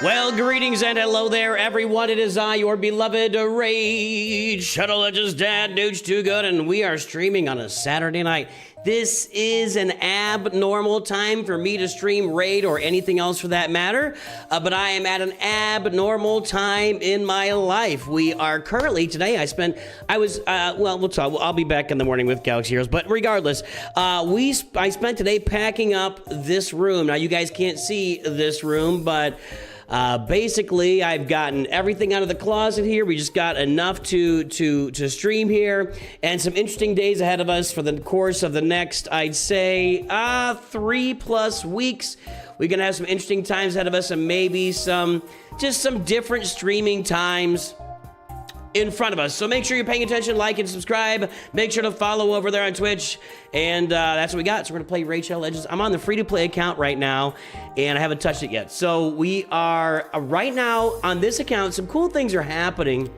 Well, greetings and hello there, everyone. It is I, your beloved Raid Shuttle Legends Dad, Nooch Too Good, and we are streaming on a Saturday night. This is an abnormal time for me to stream Raid or anything else for that matter, but I am at an abnormal time in my life. We are currently, today I spent, we'll talk, I'll be back in the morning with Galaxy Heroes, but regardless, I spent today packing up this room. Now, you guys can't see this room, but basically, I've gotten everything out of the closet here. We just got enough to stream here, and some interesting days ahead of us for the course of the next, I'd say, 3+ weeks. We're gonna have some interesting times ahead of us, and maybe some different streaming times in front of us. So make sure you're paying attention, like and subscribe. Make sure to follow over there on Twitch. And that's what we got. So we're gonna play Raid Shadow Legends. I'm on the free-to-play account right now, and I haven't touched it yet. So we are right now on this account. Some cool things are happening.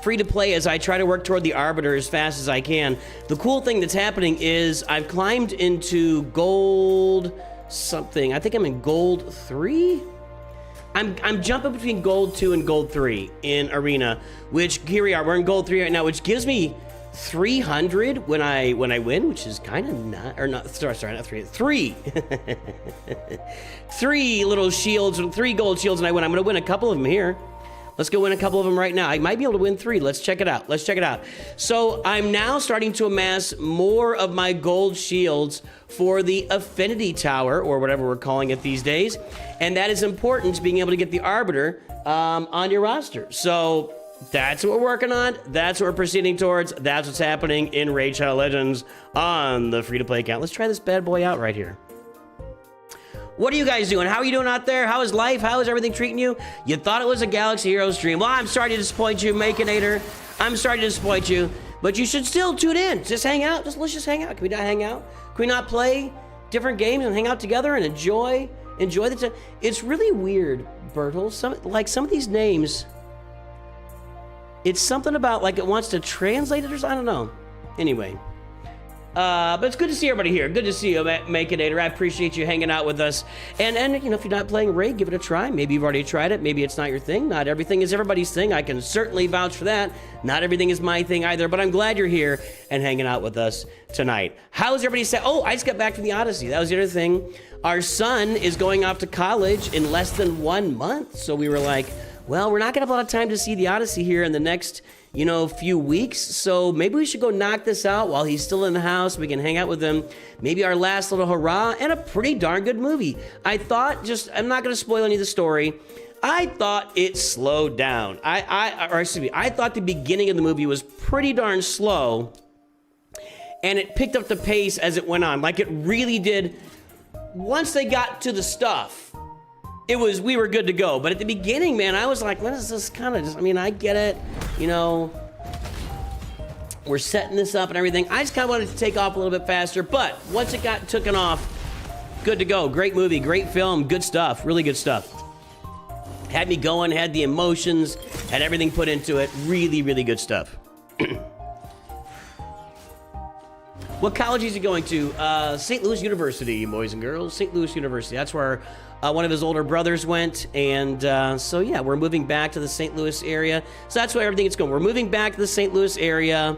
Free-to-play as I try to work toward the Arbiter as fast as I can. The cool thing that's happening is I've climbed into gold something. I think I'm in gold 3. I'm jumping between gold 2 and gold 3 in arena, which here we are. We're in gold 3 right now, which gives me 300 when I win, which is kind of not 3 3 little shields, 3 gold shields, and I win. I'm gonna win a couple of them here. Let's go win a couple of them right now. I might be able to win 3. Let's check it out. So I'm now starting to amass more of my gold shields for the Affinity Tower, or whatever we're calling it these days. And that is important to being able to get the Arbiter on your roster. So that's what we're working on. That's what we're proceeding towards. That's what's happening in Raid Shadow Legends on the free-to-play account. Let's try this bad boy out right here. What are you guys doing? How are you doing out there? How is life? How is everything treating you? You thought it was a Galaxy Heroes stream. Well, I'm sorry to disappoint you, Makinator. I'm sorry to disappoint you, but you should still tune in. Just hang out. Let's just hang out. Can we not hang out? Can we not play different games and hang out together and enjoy the time? It's really weird, Bertle. Some of these names, it's something about like it wants to translate it or something. I don't know. Anyway. But it's good to see everybody here. Good to see you, Makinator. I appreciate you hanging out with us. And you know, if you're not playing Raid, give it a try. Maybe you've already tried it. Maybe it's not your thing. Not everything is everybody's thing. I can certainly vouch for that. Not everything is my thing either, but I'm glad you're here and hanging out with us tonight. How's everybody say? Oh, I just got back from the Odyssey. That was the other thing. Our son is going off to college in less than 1 month. So we were like, well, we're not gonna have a lot of time to see the Odyssey here in the next, you know, few weeks. So maybe we should go knock this out while he's still in the house. We can hang out with him. Maybe our last little hurrah, and a pretty darn good movie. I thought, I'm not gonna spoil any of the story. I thought it slowed down. I thought the beginning of the movie was pretty darn slow, and it picked up the pace as it went on. Like it really did. Once they got to the stuff, we were good to go. But at the beginning, man, I was like, what is this kind of just, I mean, I get it, you know, we're setting this up and everything. I just kind of wanted to take off a little bit faster, but once it got taken off, good to go. Great movie, great film, good stuff, really good stuff. Had me going, had the emotions, had everything put into it. Really, really good stuff. What college is he going to? St. Louis University, boys and girls. St. Louis University. That's where one of his older brothers went. And so, yeah, we're moving back to the St. Louis area. So that's where everything is going. We're moving back to the St. Louis area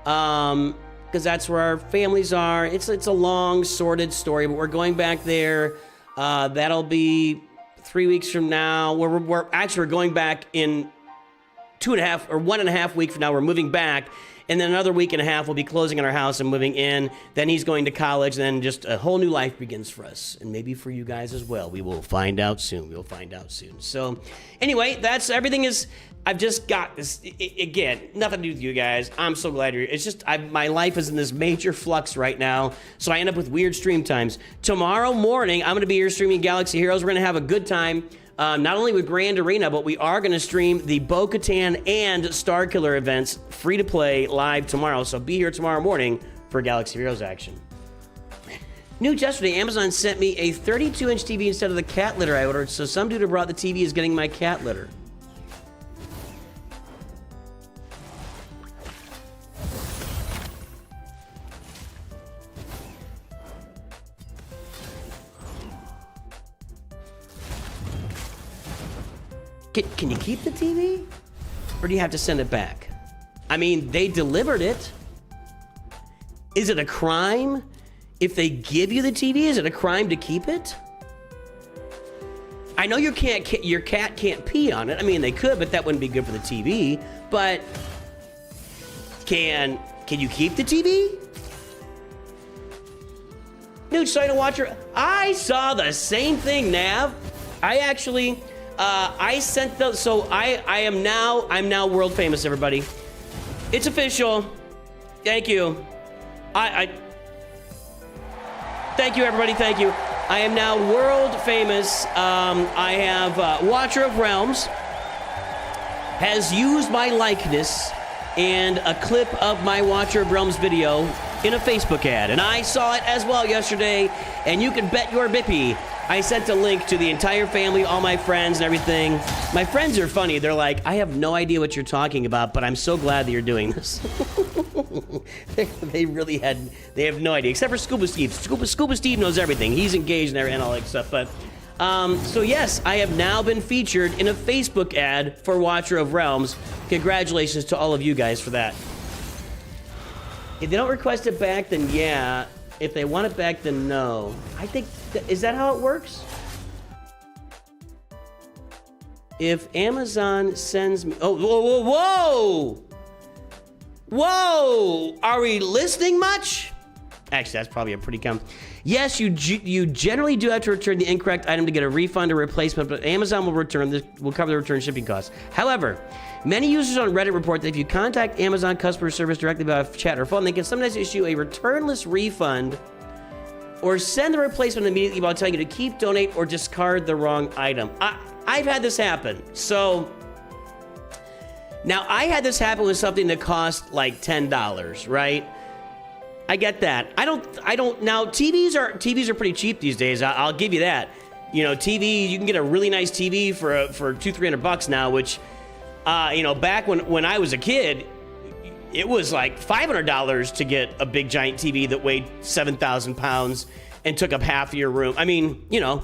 because that's where our families are. It's a long, sordid story, but we're going back there. That'll be 3 weeks from now. We're going back in 2.5 or 1.5 weeks from now. We're moving back. And then another week and a half, we'll be closing on our house and moving in. Then he's going to college. And then just a whole new life begins for us. And maybe for you guys as well. We will find out soon. We'll find out soon. So anyway, that's everything is... I've just got this... Again, nothing to do with you guys. I'm so glad you're... It's just... my life is in this major flux right now. So I end up with weird stream times. Tomorrow morning, I'm going to be here streaming Galaxy Heroes. We're going to have a good time. Not only with Grand Arena, but we are going to stream the Bo-Katan and Starkiller events free to play live tomorrow. So be here tomorrow morning for Galaxy Heroes action. News yesterday, Amazon sent me a 32-inch TV instead of the cat litter I ordered. So some dude who brought the TV is getting my cat litter. Can you keep the TV? Or do you have to send it back? I mean, they delivered it. Is it a crime if they give you the TV? Is it a crime to keep it? I know your cat can't pee on it. I mean, they could, but that wouldn't be good for the TV. But can you keep the TV? Dude, so I don't watch her. I saw the same thing, Nav. I actually, I sent the, so I'm now world famous, everybody. It's official. Thank you. Thank you, everybody. Thank you. I am now world famous. I have Watcher of Realms has used my likeness and a clip of my Watcher of Realms video in a Facebook ad, and I saw it as well yesterday, and you can bet your bippy I sent a link to the entire family, all my friends and everything. My friends are funny. They're like, I have no idea what you're talking about, but I'm so glad that you're doing this. They have no idea, except for Scuba Steve. Scuba Steve knows everything. He's engaged and all that stuff, but so yes, I have now been featured in a Facebook ad for Watcher of Realms. Congratulations to all of you guys for that. If they don't request it back, then yeah. If they want it back, then no. I think, is that how it works? If Amazon sends me, oh, whoa, whoa, whoa! Whoa! Are we listening much? Actually, that's probably a pretty common. Yes, you generally do have to return the incorrect item to get a refund or replacement, but Amazon will cover the return shipping costs. However, many users on Reddit report that if you contact Amazon customer service directly via chat or phone, they can sometimes issue a returnless refund or send the replacement immediately while telling you to keep, donate, or discard the wrong item. I've had this happen. So now I had this happen with something that cost like $10, right? I get that. I don't. Now TVs are pretty cheap these days. I'll give you that. You know, TV, you can get a really nice TV for $200-300 now, which, you know, back when I was a kid, it was like $500 to get a big giant TV that weighed 7,000 pounds and took up half of your room. I mean, you know,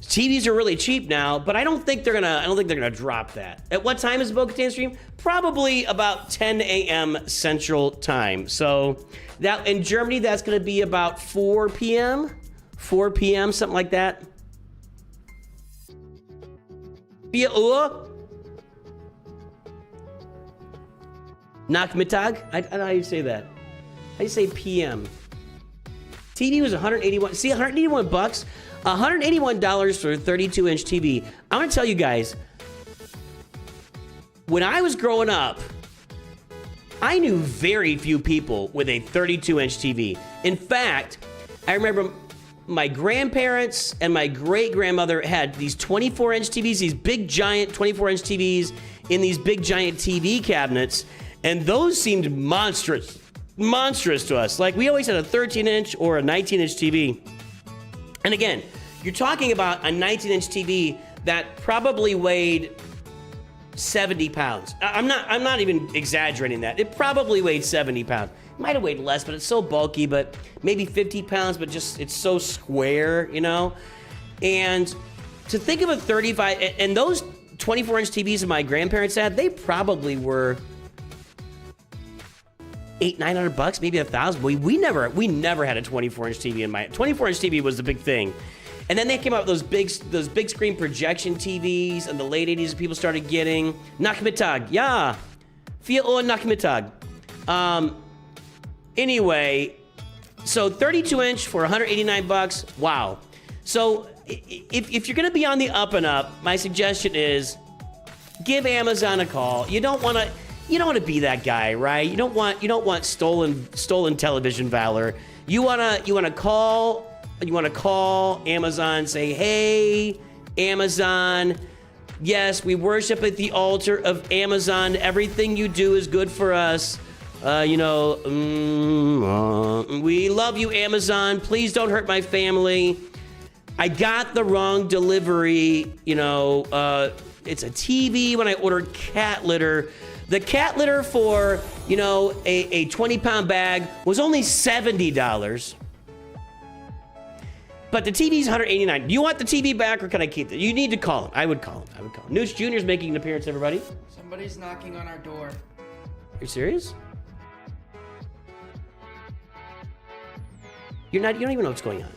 TVs are really cheap now, but I don't think they're gonna drop that. At what time is the Bo-Katan stream? Probably about 10 a.m. Central Time. So that in Germany, that's gonna be about 4 p.m. 4 p.m. something like that. Nachmittag? I don't know how you say that. How do you say PM? TV was 181. See, 181 bucks. $181 for a 32-inch TV. I'm gonna tell you guys, when I was growing up, I knew very few people with a 32-inch TV. In fact, I remember my grandparents and my great-grandmother had these 24-inch TVs, these big, giant 24-inch TVs in these big, giant TV cabinets, and those seemed monstrous to us. Like, we always had a 13-inch or a 19-inch TV. And again, you're talking about a 19-inch TV that probably weighed 70 pounds. I'm not even exaggerating that. It probably weighed 70 pounds. It might have weighed less, but it's so bulky, but maybe 50 pounds, but just, it's so square, you know? And to think of a 35, and those 24-inch TVs that my grandparents had, they probably were $800-900, maybe $1,000. We never had a 24-inch TV in my 24-inch TV was the big thing. And then they came out with those big screen projection TVs in the late 80s. People started getting Nachmittag, yeah, viel Nachmittag. Anyway, so 32-inch for $189. Wow. So if you're gonna be on the up and up, my suggestion is give Amazon a call. You don't want to be that guy, right? You don't want stolen television valor. You wanna call Amazon, say, hey, Amazon, yes, we worship at the altar of Amazon. Everything you do is good for us. We love you, Amazon. Please don't hurt my family. I got the wrong delivery. It's a TV when I ordered cat litter. The cat litter for, a 20-pound bag was only $70. But the TV's 189. Do you want the TV back or can I keep it? You need to call him. I would call him. Nooch Jr.'s making an appearance, everybody. Somebody's knocking on our door. Are you serious? You don't even know what's going on.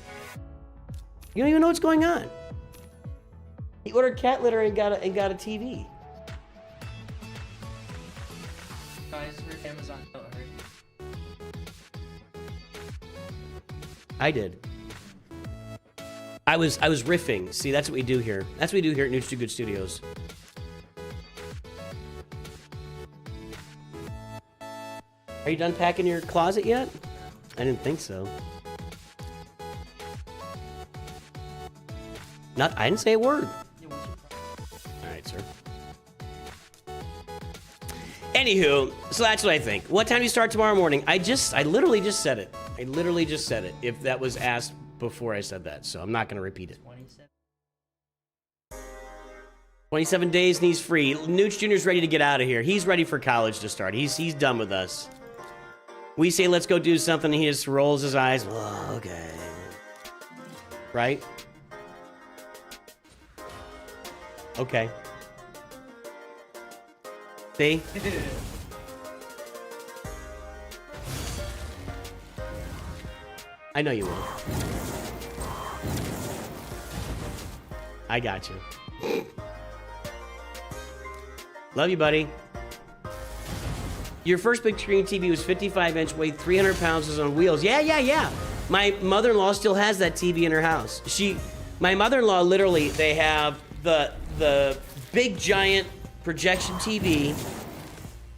You don't even know what's going on. He ordered cat litter and got a TV. Guys, we're Amazon. Don't hurry. I did. I was riffing. See, that's what we do here. That's what we do here at Nooch Too Good Studios. Are you done packing your closet yet? I didn't think so. I didn't say a word. All right, sir. Anywho, so that's what I think. What time do you start tomorrow morning? I literally just said it. I literally just said it. If that was asked before I said that, so I'm not going to repeat it. 27 days and he's free. Nooch Jr.'s ready to get out of here. He's ready for college to start. He's done with us. We say, let's go do something, and he just rolls his eyes. Oh, okay. Right? Okay. See? I know you will. I got you. Love you, buddy. Your first big screen TV was 55-inch, weighed 300 pounds, was on wheels. Yeah. My mother-in-law still has that TV in her house. My mother-in-law, literally, they have the big, giant projection TV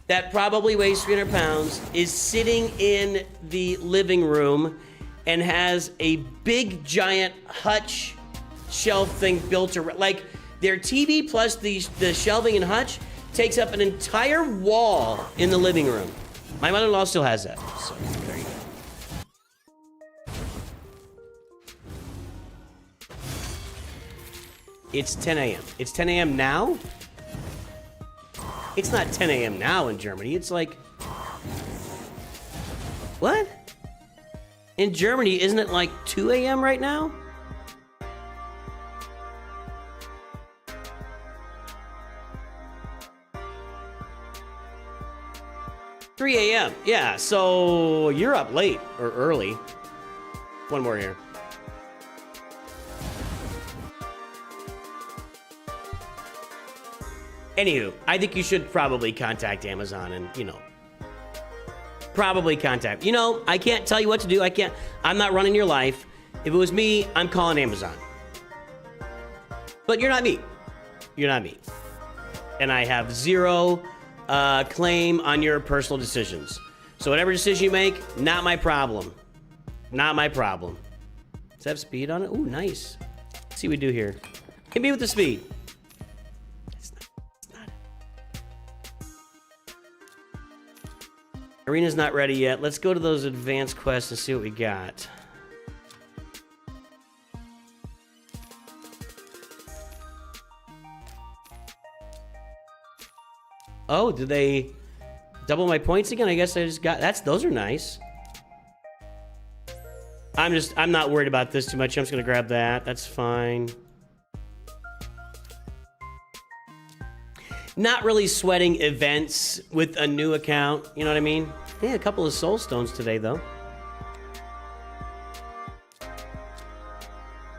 that probably weighs 300 pounds, is sitting in the living room and has a big, giant hutch shelf thing built around. Like, their TV plus the shelving and hutch takes up an entire wall in the living room. My mother-in-law still has that. So, there you go. It's 10 a.m. It's 10 a.m. now? It's not 10 a.m. now in Germany. It's like... What? In Germany, isn't it like 2 a.m. right now? $3 a.m. Yeah, so you're up late or early. One more here. Anywho, I think you should probably contact Amazon and, probably contact. I can't tell you what to do. I'm not running your life. If it was me, I'm calling Amazon. But you're not me. You're not me. And I have zero claim on your personal decisions. So whatever decision you make, not my problem. Not my problem. Does it have speed on it? Ooh, nice. Let's see what we do here. Hit me with the speed. It's not. Arena's not ready yet. Let's go to those advanced quests and see what we got. Oh, did they double my points again? I guess I just got... Those are nice. I'm not worried about this too much. I'm just gonna grab that. That's fine. Not really sweating events with a new account. You know what I mean? Yeah, a couple of soul stones today, though.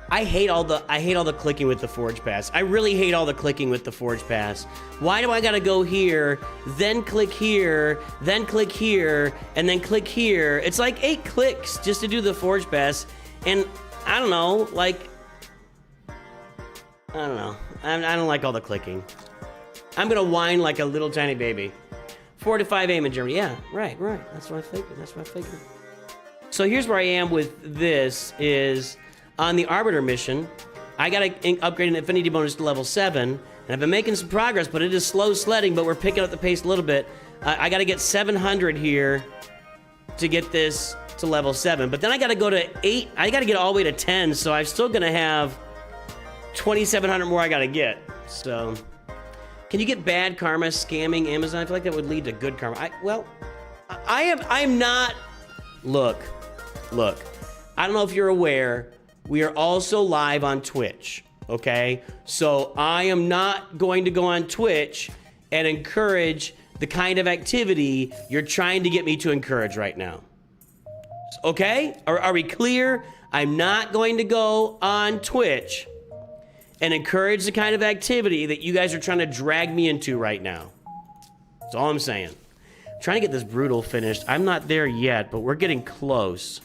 I hate all the clicking with the Forge Pass. I really hate all the clicking with the Forge Pass. Why do I gotta go here, then click here, then click here, and then click here? It's like 8 clicks just to do the Forge Pass, and I don't know, like, I don't know. I don't like all the clicking. I'm gonna whine like a little tiny baby. 4 to 5 a.m. in Germany. Yeah, right. That's what I figured. So here's where I am with this is... On the Arbiter mission, I gotta upgrade an Affinity bonus to level 7, and I've been making some progress, but it is slow sledding, but we're picking up the pace a little bit. I gotta get 700 here to get this to level 7, but then I gotta go to 8, I gotta get all the way to 10, so I'm still gonna have 2,700 more I gotta get, so. Can you get bad karma scamming Amazon? I feel like that would lead to good karma. I'm not, look, I don't know if you're aware, we are also live on Twitch, okay? So I am not going to go on Twitch and encourage the kind of activity you're trying to get me to encourage right now. Okay? Are we clear? I'm not going to go on Twitch and encourage the kind of activity that you guys are trying to drag me into right now. That's all I'm saying. I'm trying to get this brutal finished. I'm not there yet, but we're getting close.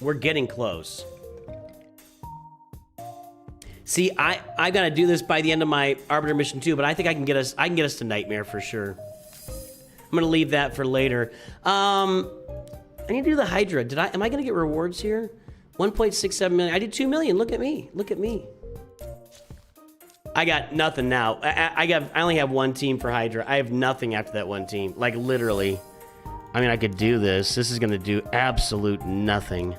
We're getting close. See, I gotta do this by the end of my Arbiter mission too, but I think I can get us to Nightmare for sure. I'm gonna leave that for later. I need to do the Hydra. Am I gonna get rewards here? 1.67 million. I did 2 million. Look at me. Look at me. I got nothing now. I only have one team for Hydra. I have nothing after that one team. Like literally. I mean, I could do this. This is gonna do absolute nothing.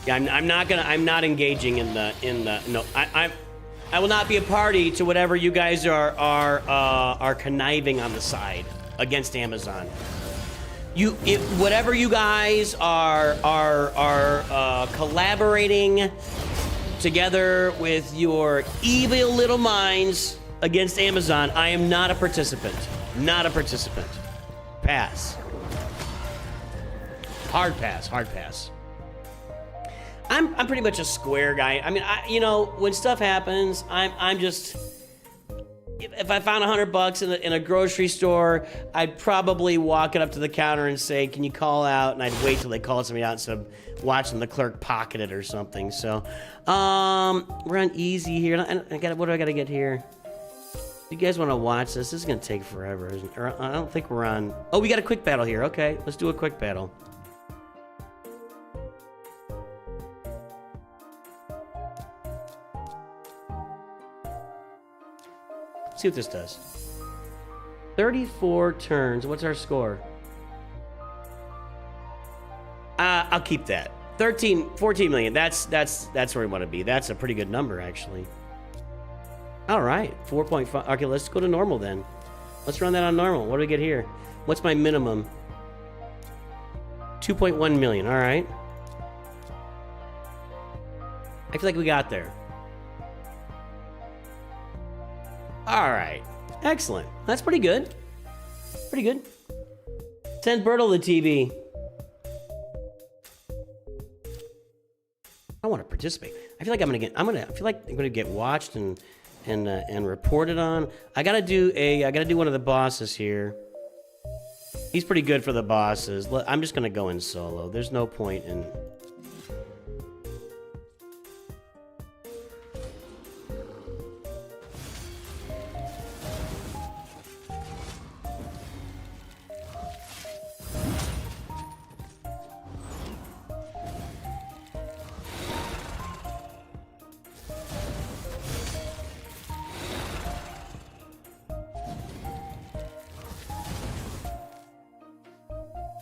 Yeah, I'm not engaging in the no. I will not be a party to whatever you guys are conniving on the side against Amazon. Whatever you guys are collaborating together with your evil little minds against Amazon, I am not a participant. Not a participant. Pass. Hard pass. Hard pass. I'm pretty much a square guy. I mean, you know, when stuff happens, I'm just. If I found $100 in a grocery store, I'd probably walk it up to the counter and say, "Can you call out?" And I'd wait till they called somebody out instead of watching the clerk pocket it or something. So, we're on easy here. What do I got to get here? If you guys want to watch this, this is gonna take forever, isn't it? Or I don't think we're on. Oh, we got a quick battle here. Okay, let's do a quick battle. See what this does. 34 turns. What's our score? I'll keep that. 14 million. That's where we want to be. That's a pretty good number, actually. All right, 4.5. Okay, let's go to normal then. Let's run that on normal. What do we get here? What's my minimum? 2.1 million. All right. I feel like we got there. All right, excellent. That's pretty good. Pretty good. Send Bertle the TV. I want to participate. I feel like I feel like I'm gonna get watched and reported on. I gotta do one of the bosses here. He's pretty good for the bosses. I'm just gonna go in solo. There's no point in.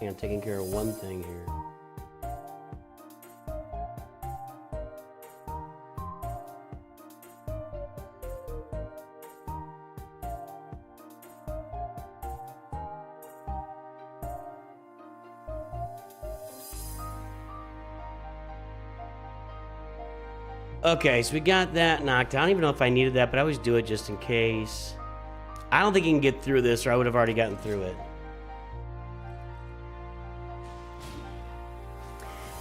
I'm taking care of one thing here. Okay, so we got that knocked out. I don't even know if I needed that, but I always do it just in case. I don't think he can get through this, or I would have already gotten through it.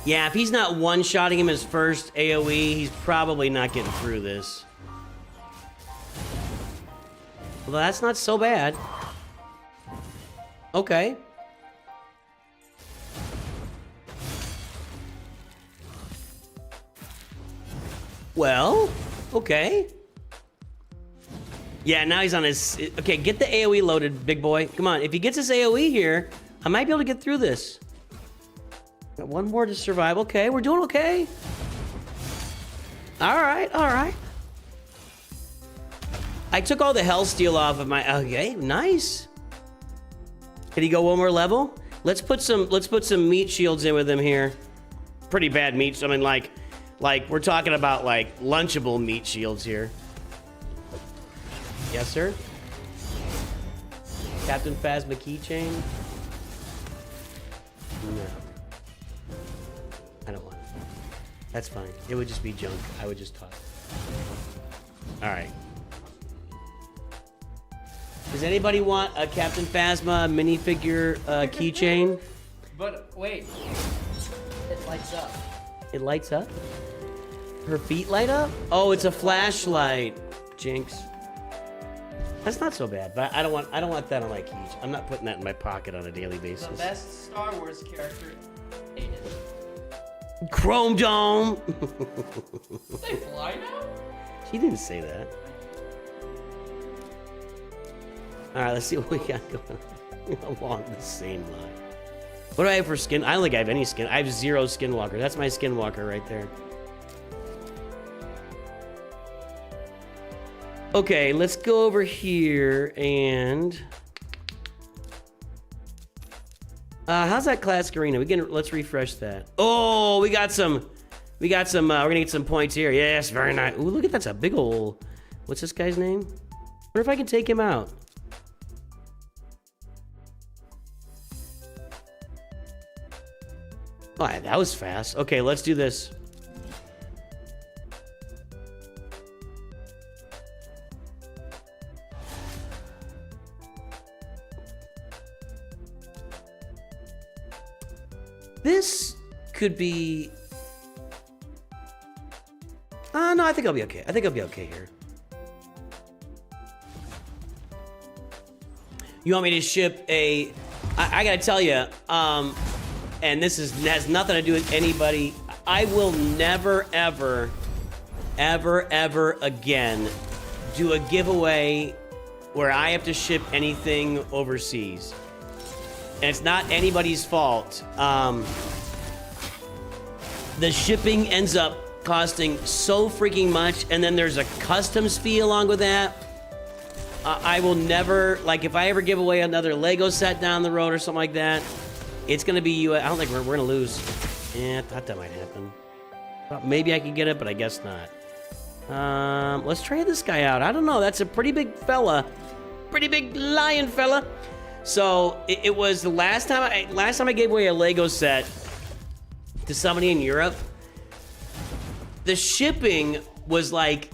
Yeah, if he's not one-shotting him his first AoE, he's probably not getting through this. Well, that's not so bad. Okay. Well, okay. Yeah, now he's on his... Okay, get the AoE loaded, big boy. Come on, if he gets his AoE here, I might be able to get through this. Got one more to survive. Okay, we're doing okay. All right, all right. I took all the Hellsteel off of my... Okay, nice. Can he go one more level? Let's put some meat shields in with him here. Pretty bad meat. I mean, like we're talking about like lunchable meat shields here. Yes, sir. Captain Phasma keychain? No. I don't want it. That's fine. It would just be junk. I would just toss it. Alright. Does anybody want a Captain Phasma minifigure keychain? But wait, it lights up. It lights up? Her feet light up? Oh, it's a flashlight. Jinx. That's not so bad, but I don't want that on my keys. I'm not putting that in my pocket on a daily basis. The best Star Wars character, Aiden. Chrome Dome. They fly now? She didn't say that. All right, let's see what we got going along the same line. What do I have for skin? I don't think I have any skin. I have 0 Skinwalker. That's my Skinwalker right there. Okay, let's go over here and... how's that classic arena? Let's refresh that. Oh, we got some, we're gonna get some points here. Yes, very nice. Ooh, look at that's a big ol', what's this guy's name? Wonder if I can take him out. Oh, that was fast. Okay, let's do this. This could be... no, I think I'll be okay. I think I'll be okay here. You want me to ship a... I gotta tell you, and this has nothing to do with anybody. I will never, ever, ever, ever again do a giveaway where I have to ship anything overseas. And it's not anybody's fault. The shipping ends up costing so freaking much, and then there's a customs fee along with that. I will never, like, if I ever give away another Lego set down the road or something like that, it's gonna be you. I don't think we're gonna lose. Yeah, I thought that might happen. Well, maybe I could get it, but I guess not. Let's try this guy out. I don't know. That's a pretty big fella, pretty big lion fella. So it was the last time I gave away a Lego set to somebody in Europe. The shipping was like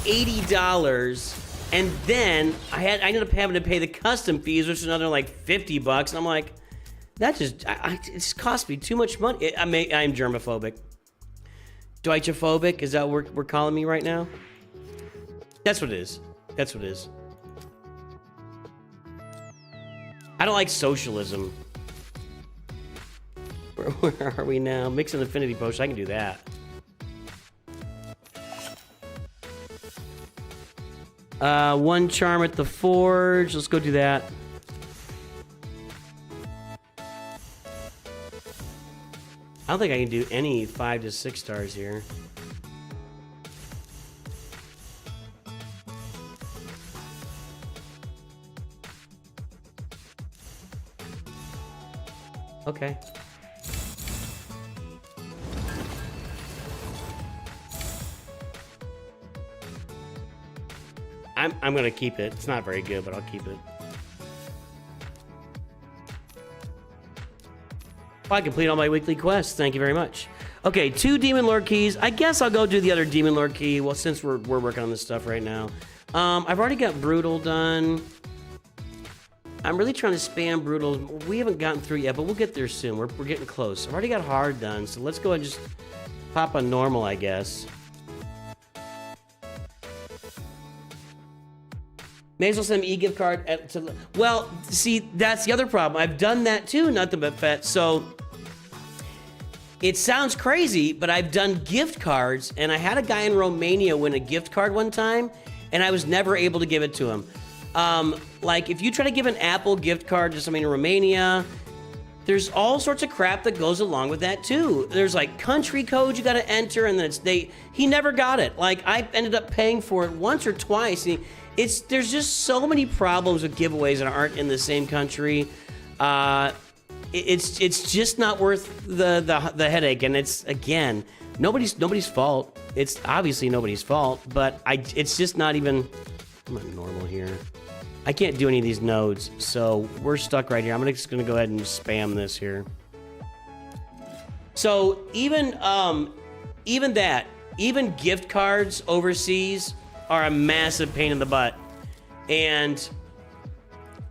$80, and then I ended up having to pay the custom fees, which is another like $50, and I'm like, that just it's cost me too much money. I'm germophobic, Deutschophobic. Is that what we're calling me right now? That's what it is. That's what it is. I don't like socialism. Where are we now? Mix an affinity potion. I can do that. One charm at the forge. Let's go do that. I don't think I can do any 5 to 6 stars here. Okay. I'm gonna keep it. It's not very good, but I'll keep it. Well, I complete all my weekly quests. Thank you very much. Okay, 2 Demon Lord keys. I guess I'll go do the other Demon Lord key. Well, since we're working on this stuff right now. I've already got Brutal done. I'm really trying to spam Brutal. We haven't gotten through yet, but we'll get there soon. We're getting close. I've already got Hard done, so let's go ahead and just pop on Normal, I guess. May as well send an e-gift card to... Well, see, that's the other problem. I've done that too, nothing but fet. So, it sounds crazy, but I've done gift cards, and I had a guy in Romania win a gift card one time, and I was never able to give it to him. Like, if you try to give an Apple gift card to somebody in Romania, there's all sorts of crap that goes along with that too. There's like country codes you gotta enter, and then he never got it. Like, I ended up paying for it once or twice. There's just so many problems with giveaways that aren't in the same country. It's just not worth the headache, and it's, again, nobody's fault. It's obviously nobody's fault, but it's just not even... I'm not normal here. I can't do any of these nodes, so we're stuck right here. I'm just gonna go ahead and spam this here. So even gift cards overseas are a massive pain in the butt, and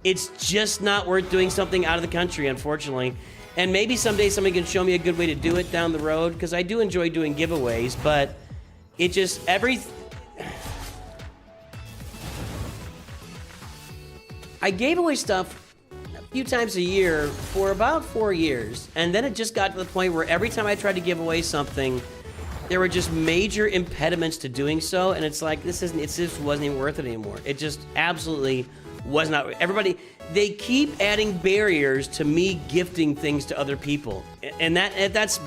it's just not worth doing something out of the country, unfortunately. And maybe someday somebody can show me a good way to do it down the road, because I do enjoy doing giveaways, but it just I gave away stuff a few times a year for about 4 years, and then it just got to the point where every time I tried to give away something, there were just major impediments to doing so, and it's like, it just wasn't even worth it anymore. It just absolutely was not. Everybody, they keep adding barriers to me gifting things to other people, and that's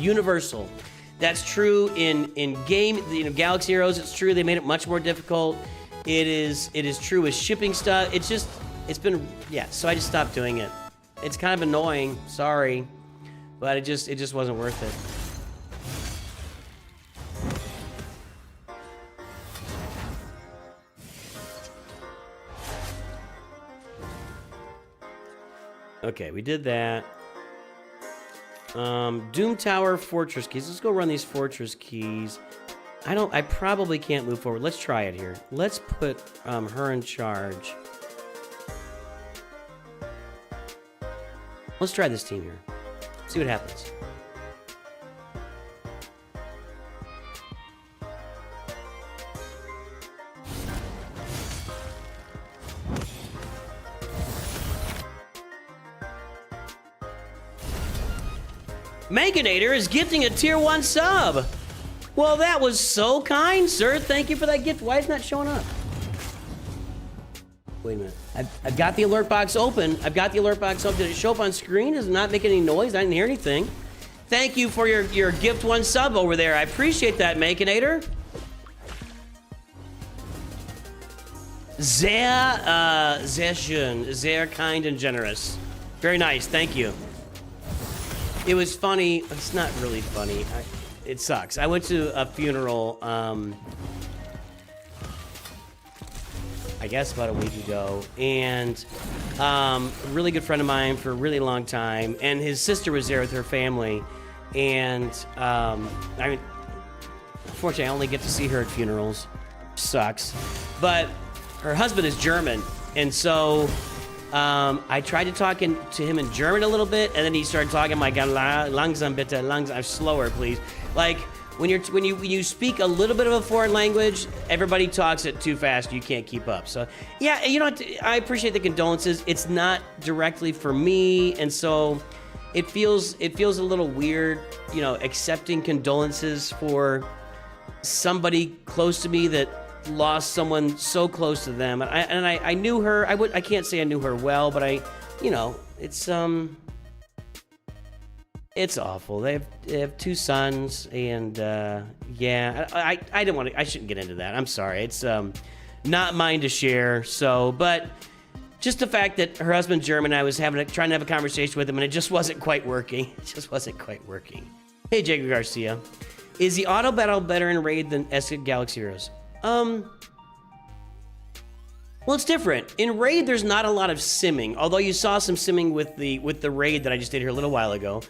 universal. That's true in game, Galaxy Heroes. It's true, they made it much more difficult. It is true with shipping stuff. It's been, yeah, so I just stopped doing it. It's kind of annoying, sorry, but it just wasn't worth it. Okay, we did that. Doom Tower Fortress Keys. Let's go run these Fortress Keys. I probably can't move forward. Let's try it here. Let's put her in charge. Let's try this team here. See what happens. Meganator is gifting a tier 1 sub. Well, that was so kind, sir. Thank you for that gift. Why is it not showing up? Wait a minute. I've got the alert box open. I've got the alert box open. Did it show up on screen? Does it not make any noise? I didn't hear anything. Thank you for your gift 1 sub over there. I appreciate that, Meganator. Sehr schön. Sehr kind and generous. Very nice. Thank you. It was funny. It's not really funny. It sucks. I went to a funeral, I guess about a week ago, and a really good friend of mine for a really long time, and his sister was there with her family, and I mean, unfortunately, I only get to see her at funerals. Sucks. But her husband is German, and so I tried to talk to him in German a little bit, and then he started talking like langsam bitte, langsam, slower please. Like when you speak a little bit of a foreign language, everybody talks it too fast. You can't keep up. So yeah, I appreciate the condolences. It's not directly for me, and so it feels a little weird, accepting condolences for somebody close to me that lost someone so close to them. And I knew her. I can't say I knew her well, but it's awful. They have 2 sons, and yeah, I didn't want to. I shouldn't get into that. I'm sorry. It's not mine to share. So, but just the fact that her husband's German, I was trying to have a conversation with him, and it just wasn't quite working. It just wasn't quite working. Hey, Jacob Garcia, is the auto battle better in Raid than Galaxy Heroes? Well, it's different. In Raid, there's not a lot of simming, although you saw some simming with the Raid that I just did here a little while ago.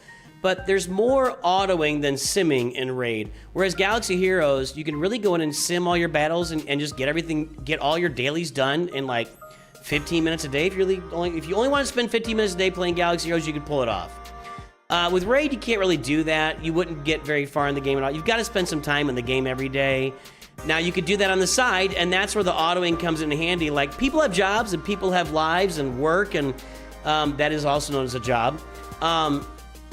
But there's more autoing than simming in Raid. Whereas Galaxy Heroes, you can really go in and sim all your battles and just get all your dailies done in like 15 minutes a day. If you only want to spend 15 minutes a day playing Galaxy Heroes, you can pull it off. With Raid, you can't really do that. You wouldn't get very far in the game at all. You've got to spend some time in the game every day. Now, you could do that on the side, and that's where the autoing comes in handy. Like, people have jobs, and people have lives and work, and that is also known as a job.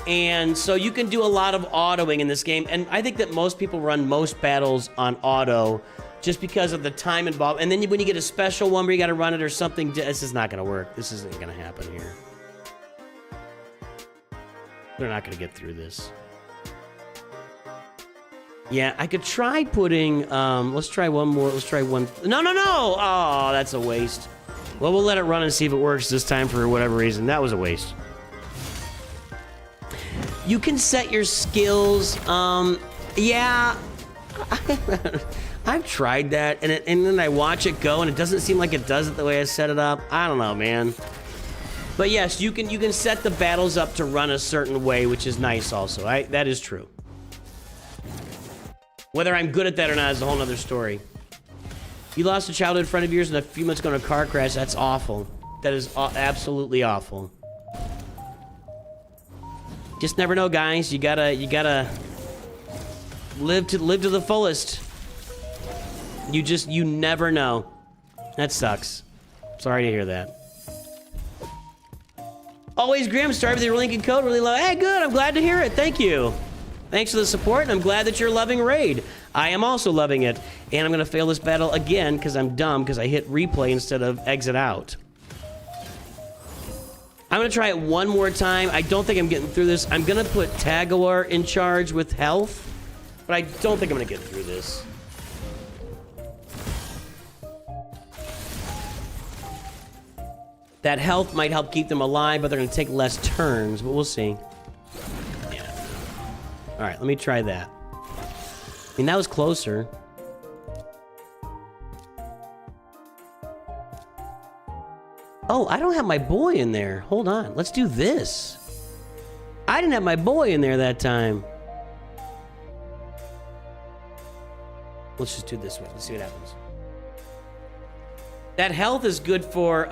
And so you can do a lot of autoing in this game, and I think that most people run most battles on auto just because of the time involved. And then when you get a special one where you got to run it or something, this is not going to work. This isn't going to happen here. They're not going to get through this. Yeah, I could try putting, let's try one more. Let's try one. No. Oh, that's a waste. Well, we'll let it run and see if it works this time for whatever reason. That was a waste. You can set your skills. Yeah. I I've tried that, and then I watch it go, and it doesn't seem like it does it the way I set it up. I don't know, man. But yes, you can set the battles up to run a certain way, which is nice also. That is true. Whether I'm good at that or not is a whole nother story. You lost a childhood friend of yours and a few months ago in a car crash. That's awful. That is absolutely awful. Just never know, guys. You gotta live to the fullest. You never know. That sucks. Sorry to hear that. Always Grim, started with your link and code. Really low. Hey, good. I'm glad to hear it. Thank you. Thanks for the support, and I'm glad that you're loving Raid. I am also loving it. And I'm going to fail this battle again because I'm dumb because I hit replay instead of exit out. I'm going to try it one more time. I don't think I'm getting through this. I'm going to put Tagawar in charge with health, but I don't think I'm going to get through this. That health might help keep them alive, but they're going to take less turns, but we'll see. Yeah. All right, let me try that. I mean, that was closer. Oh, I don't have my boy in there. Hold on. Let's do this. I didn't have my boy in there that time. Let's just do it this way. Let's see what happens. That health is good for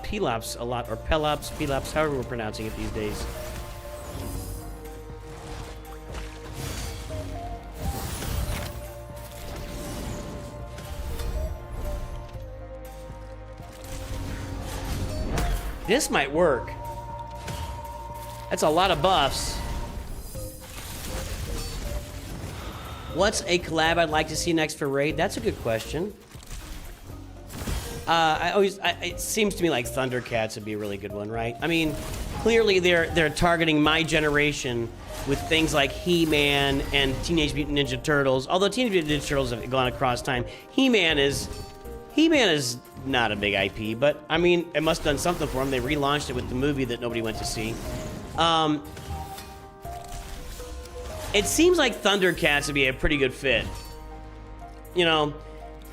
Pelops a lot, or Pelops, Pelops, however we're pronouncing it these days. This might work. That's a lot of buffs. What's a collab I'd like to see next for Raid? That's a good question. It seems to me like Thundercats would be a really good one, right? I mean, clearly they're targeting my generation with things like He-Man and Teenage Mutant Ninja Turtles. Although Teenage Mutant Ninja Turtles have gone across time, He-Man is not a big IP, but I mean, it must have done something for them. They relaunched it with the movie that nobody went to see. It seems like Thundercats would be a pretty good fit. You know,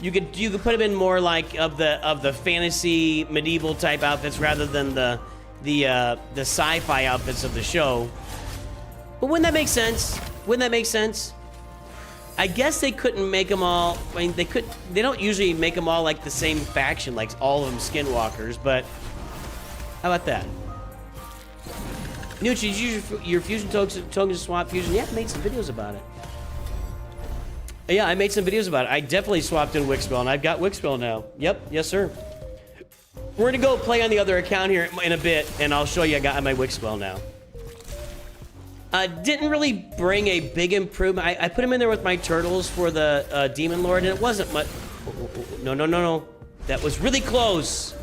you could put them in more like of the fantasy medieval type outfits rather than the sci-fi outfits of the show. But wouldn't that make sense? Wouldn't that make sense? I guess they couldn't make them all. I mean, they don't usually make them all like the same faction, like all of them skinwalkers. But how about that? Nucci, did you use your fusion tokens to swap fusion? Yeah, I made some videos about it. Yeah, I made some videos about it. I definitely swapped in Wixspell, and I've got Wixspell now. Yep, yes, sir. We're gonna go play on the other account here in a bit, and I'll show you I got my Wixspell now. Didn't really bring a big improvement. I put him in there with my turtles for the Demon Lord, and it wasn't much. No. That was really close.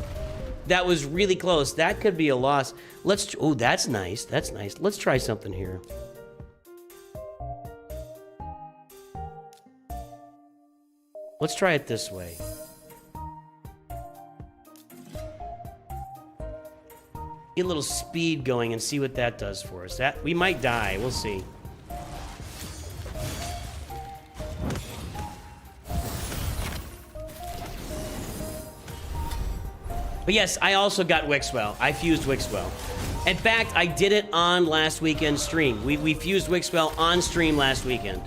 That was really close. That could be a loss. Oh, that's nice. That's nice. Let's try something here. Let's try it this way. Get a little speed going and see what that does for us. That we might die. We'll see. But yes, I also got Wixwell. I fused Wixwell. In fact, I did it on last weekend's stream. We fused Wixwell on stream last weekend.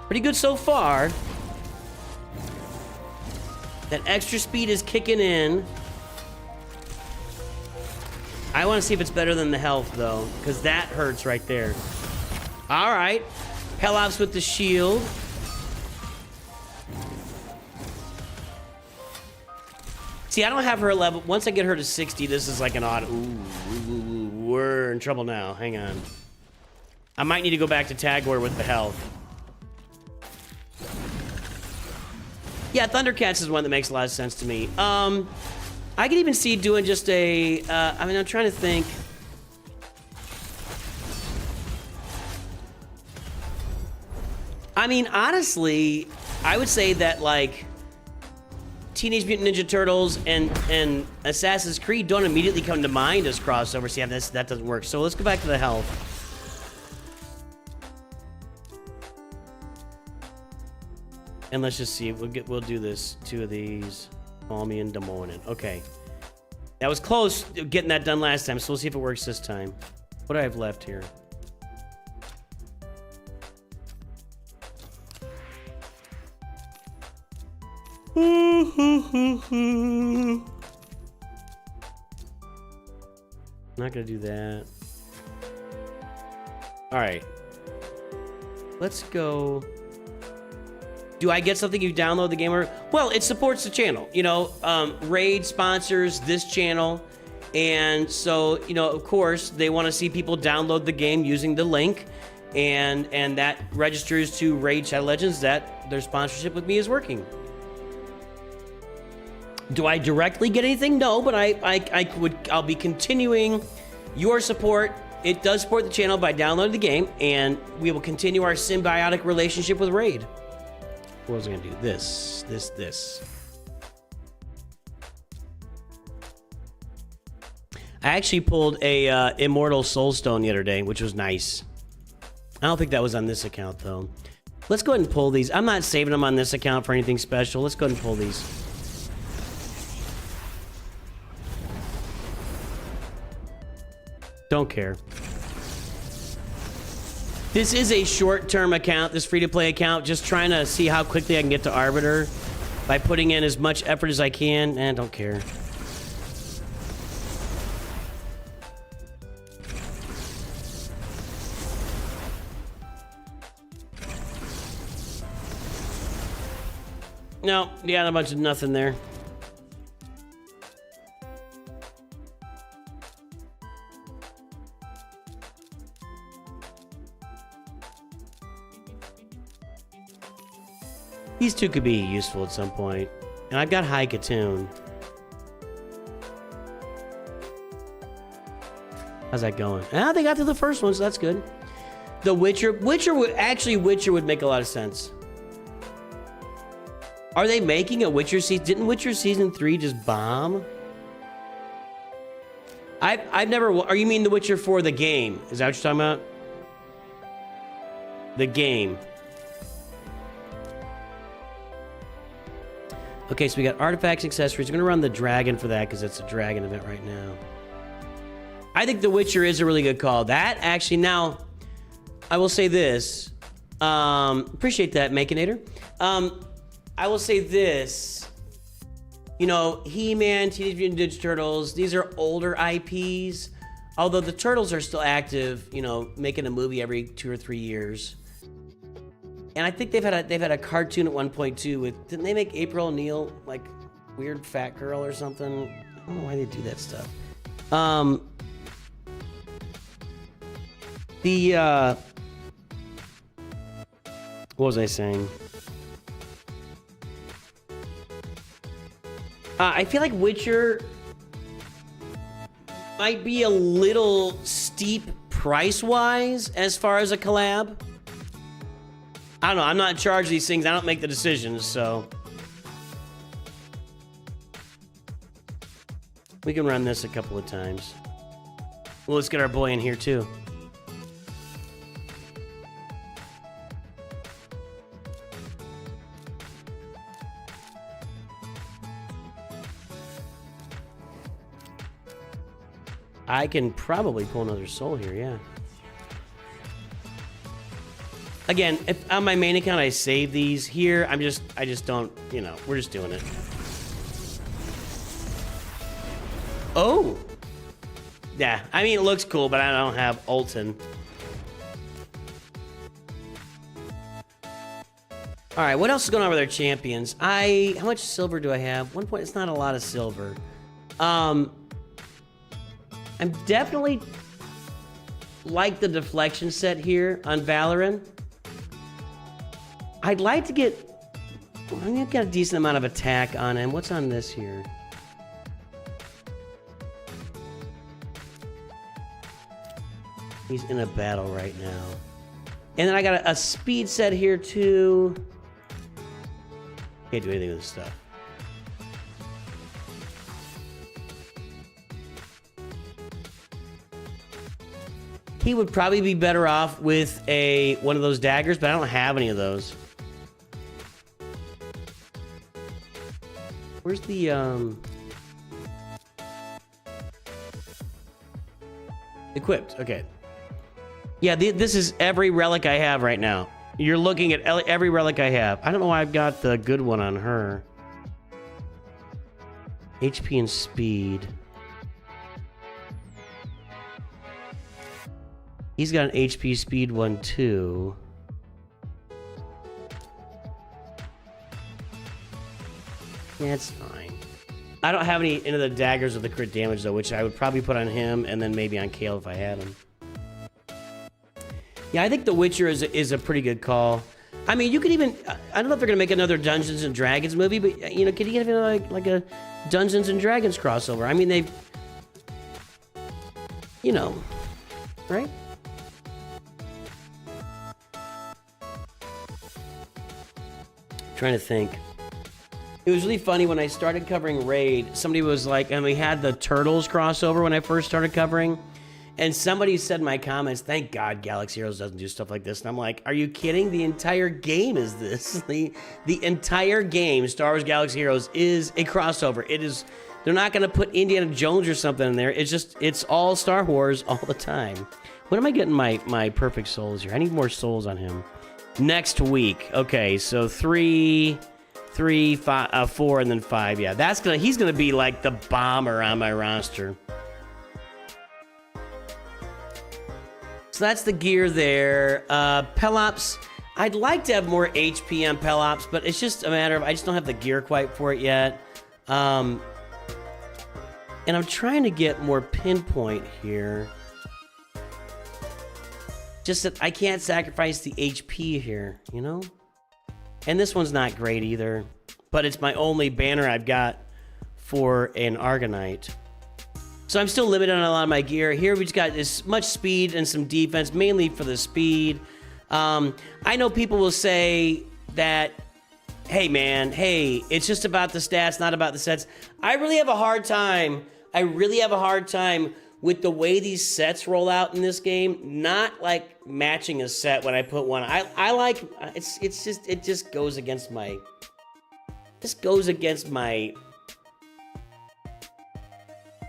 Pretty good so far. That extra speed is kicking in. I want to see if it's better than the health, though, because that hurts right there. All right. Pelops with the shield. See, I don't have her level. Once I get her to 60, this is like an odd... Ooh, we're in trouble now. Hang on. I might need to go back to Tagwar with the health. Yeah, Thundercats is one that makes a lot of sense to me. I could even see doing just a... I mean, I'm trying to think... I mean, honestly, I would say that, like... Teenage Mutant Ninja Turtles and Assassin's Creed don't immediately come to mind as crossovers. See, yeah, that doesn't work. So let's go back to the health. And let's just see. We'll do this. 2 of these. Call me in the morning. Okay. That was close getting that done last time, so we'll see if it works this time. What do I have left here? Not gonna do that. All right. Let's go. Do I get something you download the game? Or well, it supports the channel. You know, Raid sponsors this channel, and so you know, of course, they want to see people download the game using the link, and that registers to Raid Shadow Legends that their sponsorship with me is working. Do I directly get anything? No, but I'll be continuing your support. It does support the channel by downloading the game, and we will continue our symbiotic relationship with Raid. What was I gonna do? This. I actually pulled a Immortal Soulstone the other day, which was nice. I don't think that was on this account, though. Let's go ahead and pull these. I'm not saving them on this account for anything special. Let's go ahead and pull these. Don't care. This is a short-term account, this free-to-play account, just trying to see how quickly I can get to Arbiter by putting in as much effort as I can, and don't care. No, yeah, a bunch of nothing there. These two could be useful at some point. And I've got High Katoon. How's that going? Ah, they got through the first one, so that's good. The Witcher would make a lot of sense. Are they making a Witcher season? Didn't Witcher season 3 just bomb? I've never. Or you mean The Witcher 4 the game? Is that what you're talking about? The game. Okay, so we got artifacts, accessories. We're gonna run the dragon for that because it's a dragon event right now. I think The Witcher is a really good call. That actually, now, I will say this. Appreciate that, Makinator. I will say this. You know, He-Man, Teenage Mutant Ninja Turtles, these are older IPs. Although the Turtles are still active, you know, making a movie every 2 or 3 years. And I think they've had a cartoon at one point too with, didn't they make April O'Neil like weird fat girl or something? I don't know why they do that stuff. What was I saying? I feel like Witcher might be a little steep price-wise as far as a collab. I don't know. I'm not in charge of these things. I don't make the decisions, so. We can run this a couple of times. Well, let's get our boy in here, too. I can probably pull another soul here, yeah. Again, if on my main account I save these here, I just don't, you know, we're just doing it. Oh! Yeah, I mean, it looks cool, but I don't have Ulton. Alright, what else is going on with our champions? How much silver do I have? 1 point, it's not a lot of silver. I'm definitely like the deflection set here on Valorant. I'd like to get... I've got a decent amount of attack on him. What's on this here? He's in a battle right now. And then I got a speed set here too. Can't do anything with this stuff. He would probably be better off with one of those daggers, but I don't have any of those. Where's the equipped? Okay. Yeah, this is every relic I have right now. You're looking at every relic I have. I don't know why I've got the good one on her. HP and speed. He's got an HP speed one too. Yeah, it's fine. I don't have any of the daggers of the crit damage though, which I would probably put on him and then maybe on Kale if I had him. Yeah, I think The Witcher is a pretty good call. I mean, you could even, I don't know if they're gonna make another Dungeons and Dragons movie, but you know, could you get like a Dungeons and Dragons crossover? I mean, they've, you know, right? Trying to think. It was really funny when I started covering Raid. Somebody was like, and we had the Turtles crossover when I first started covering. And somebody said in my comments, thank God Galaxy Heroes doesn't do stuff like this. And I'm like, are you kidding? The entire game is this. The entire game, Star Wars Galaxy Heroes, is a crossover. It is, they're not going to put Indiana Jones or something in there. It's just, it's all Star Wars all the time. When am I getting my perfect souls here? I need more souls on him. Next week. Okay, so 3, 5, 4, and then 5. Yeah, he's gonna be like the bomber on my roster. So that's the gear there. Pelops, I'd like to have more HP on Pelops, but it's just a matter of I just don't have the gear quite for it yet. And I'm trying to get more pinpoint here. Just that I can't sacrifice the HP here, you know? And this one's not great either, but it's my only banner I've got for an Argonite. So I'm still limited on a lot of my gear. Here we just got as much speed and some defense, mainly for the speed. I know people will say that, hey man, hey, it's just about the stats, not about the sets. I really have a hard time with the way these sets roll out in this game, not like matching a set when I put one. I like, it just goes against my,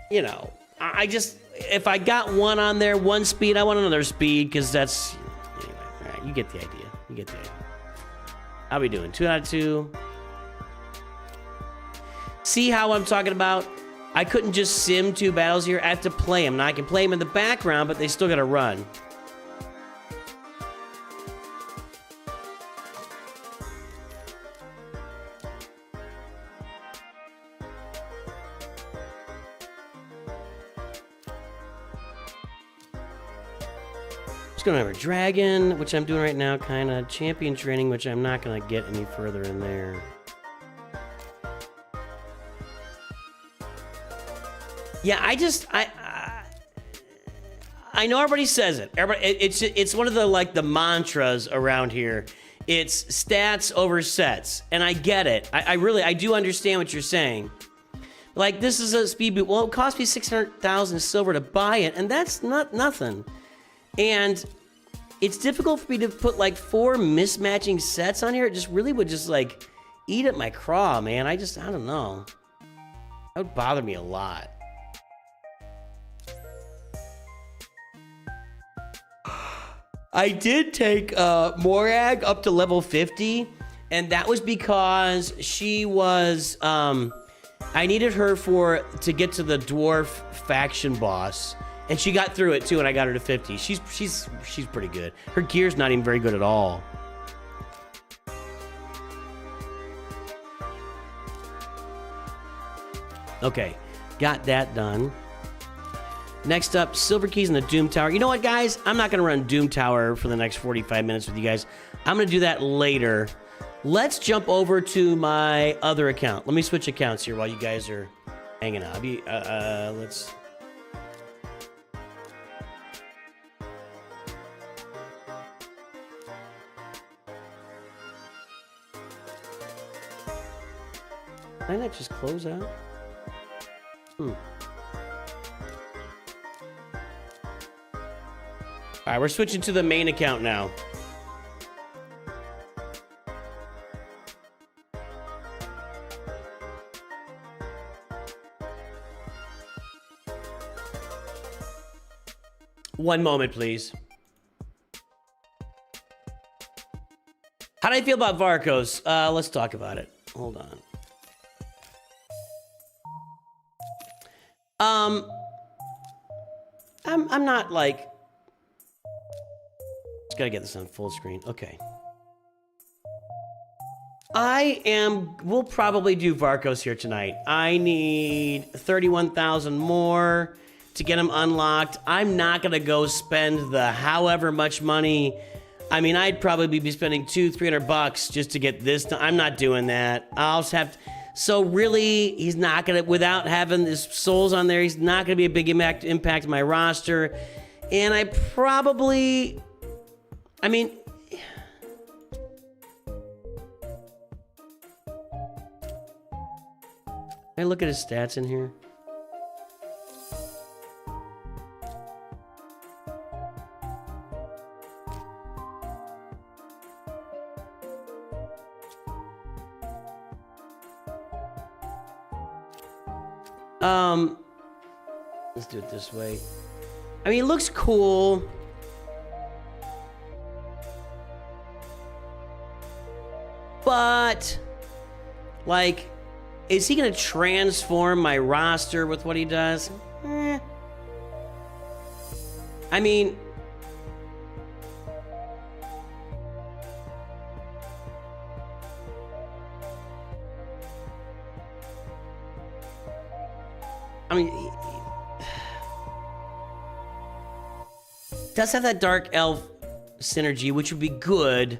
you know, if I got one on there, one speed, I want another speed, because that's, anyway, all right, you get the idea, How we doing, 2 out of 2? See how I'm talking about? I couldn't just sim 2 battles here. I have to play them. Now, I can play them in the background, but they still got to run. Just going to have a dragon, which I'm doing right now, kind of. Champion training, which I'm not going to get any further in there. Yeah, I know everybody says it. It's one of the mantras around here. It's stats over sets, and I get it. I do understand what you're saying. Like, this is a speed boot. Well, it cost me 600,000 silver to buy it, and that's not nothing. And it's difficult for me to put like 4 mismatching sets on here. It just really would just like eat at my craw, man. I don't know. That would bother me a lot. I did take Morag up to level 50, and that was because she was, I needed her to get to the dwarf faction boss, and she got through it too, and I got her to 50. She's pretty good. Her gear's not even very good at all. Okay, got that done. Next up, Silver Keys in the Doom Tower. You know what, guys? I'm not going to run Doom Tower for the next 45 minutes with you guys. I'm going to do that later. Let's jump over to my other account. Let me switch accounts here while you guys are hanging out. Let's... Can I not just close out? All right, we're switching to the main account now. One moment, please. How do I feel about Varcos? Let's talk about it. Hold on. I'm not like... Just gotta get this on full screen. Okay. We'll probably do Varcos here tonight. I need 31,000 more to get him unlocked. I'm not gonna go spend the however much money. I mean, I'd probably be spending $200-300 just to get this done. I'm not doing that. I'll just have to, so really, he's not gonna, without having his souls on there, he's not gonna be a big impact on my roster. And I probably, I mean, can I look at his stats in here? Let's do it this way. I mean, it looks cool. But, like, is he gonna transform my roster with what he does? I mean... he does have that dark elf synergy, which would be good,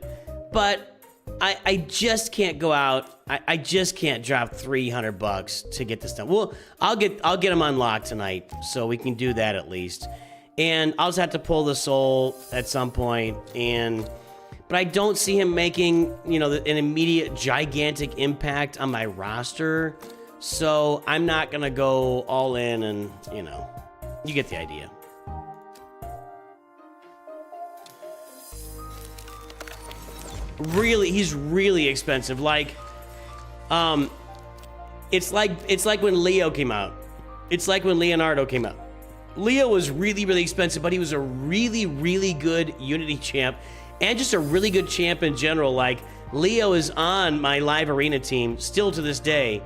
but I just can't go out. I just can't drop $300 to get this done. Well, I'll get him unlocked tonight, so we can do that at least. And I'll just have to pull the soul at some point. But I don't see him making, you know, an immediate gigantic impact on my roster. So I'm not gonna go all in, and you know, you get the idea. Really, he's really expensive. Like, it's like when Leo came out. It's like when Leonardo came out. Leo was really, really expensive, but he was a really, really good Unity champ, and just a really good champ in general. Like, Leo is on my live arena team still to this day.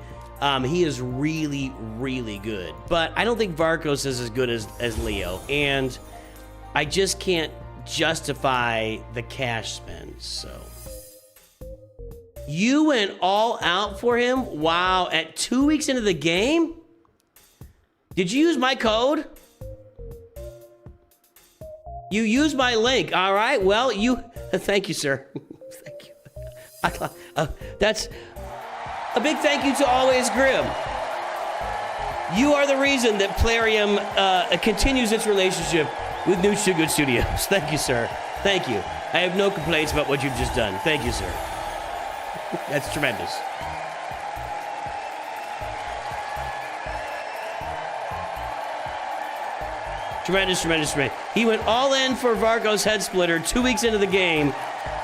He is really, really good. But I don't think Varcos is as good as Leo. And I just can't justify the cash spend, so. You went all out for him? Wow, at 2 weeks into the game? Did you use my code? You used my link, all right. Well, thank you, sir. Thank you. That's... A big thank you to Always Grim. You are the reason that Plarium continues its relationship with Nooch Too Good Studios. Thank you, sir. Thank you. I have no complaints about what you've just done. Thank you, sir. That's tremendous. Tremendous, tremendous, tremendous. He went all in for Vargo's head splitter 2 weeks into the game. You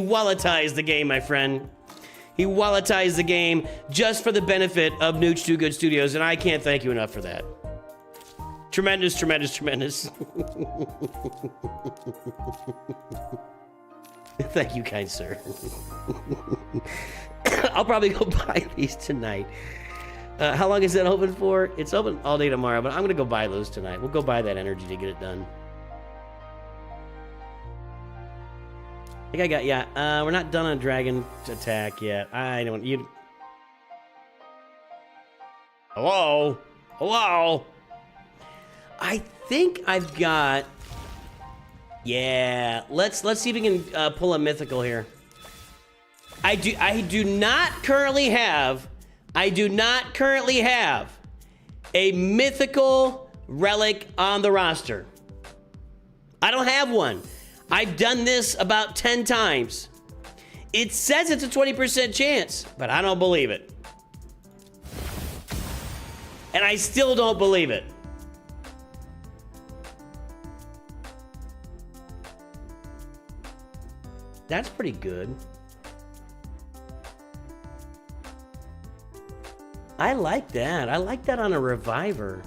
walletized the game, my friend. He walletized the game just for the benefit of Nooch Too Good Studios, and I can't thank you enough for that. Tremendous, tremendous, tremendous. Thank you, kind sir. I'll probably go buy these tonight. How long is that open for? It's open all day tomorrow, but I'm gonna go buy those tonight. We'll go buy that energy to get it done. I think I got, yeah, we're not done on Dragon Attack yet. I don't, you... Hello? Hello? I think I've got... Yeah, let's see if we can pull a mythical here. I do not currently have a mythical relic on the roster. I don't have one. I've done this about 10 times. It says it's a 20% chance, but I don't believe it. And I still don't believe it. That's pretty good. I like that. I like that on a reviver.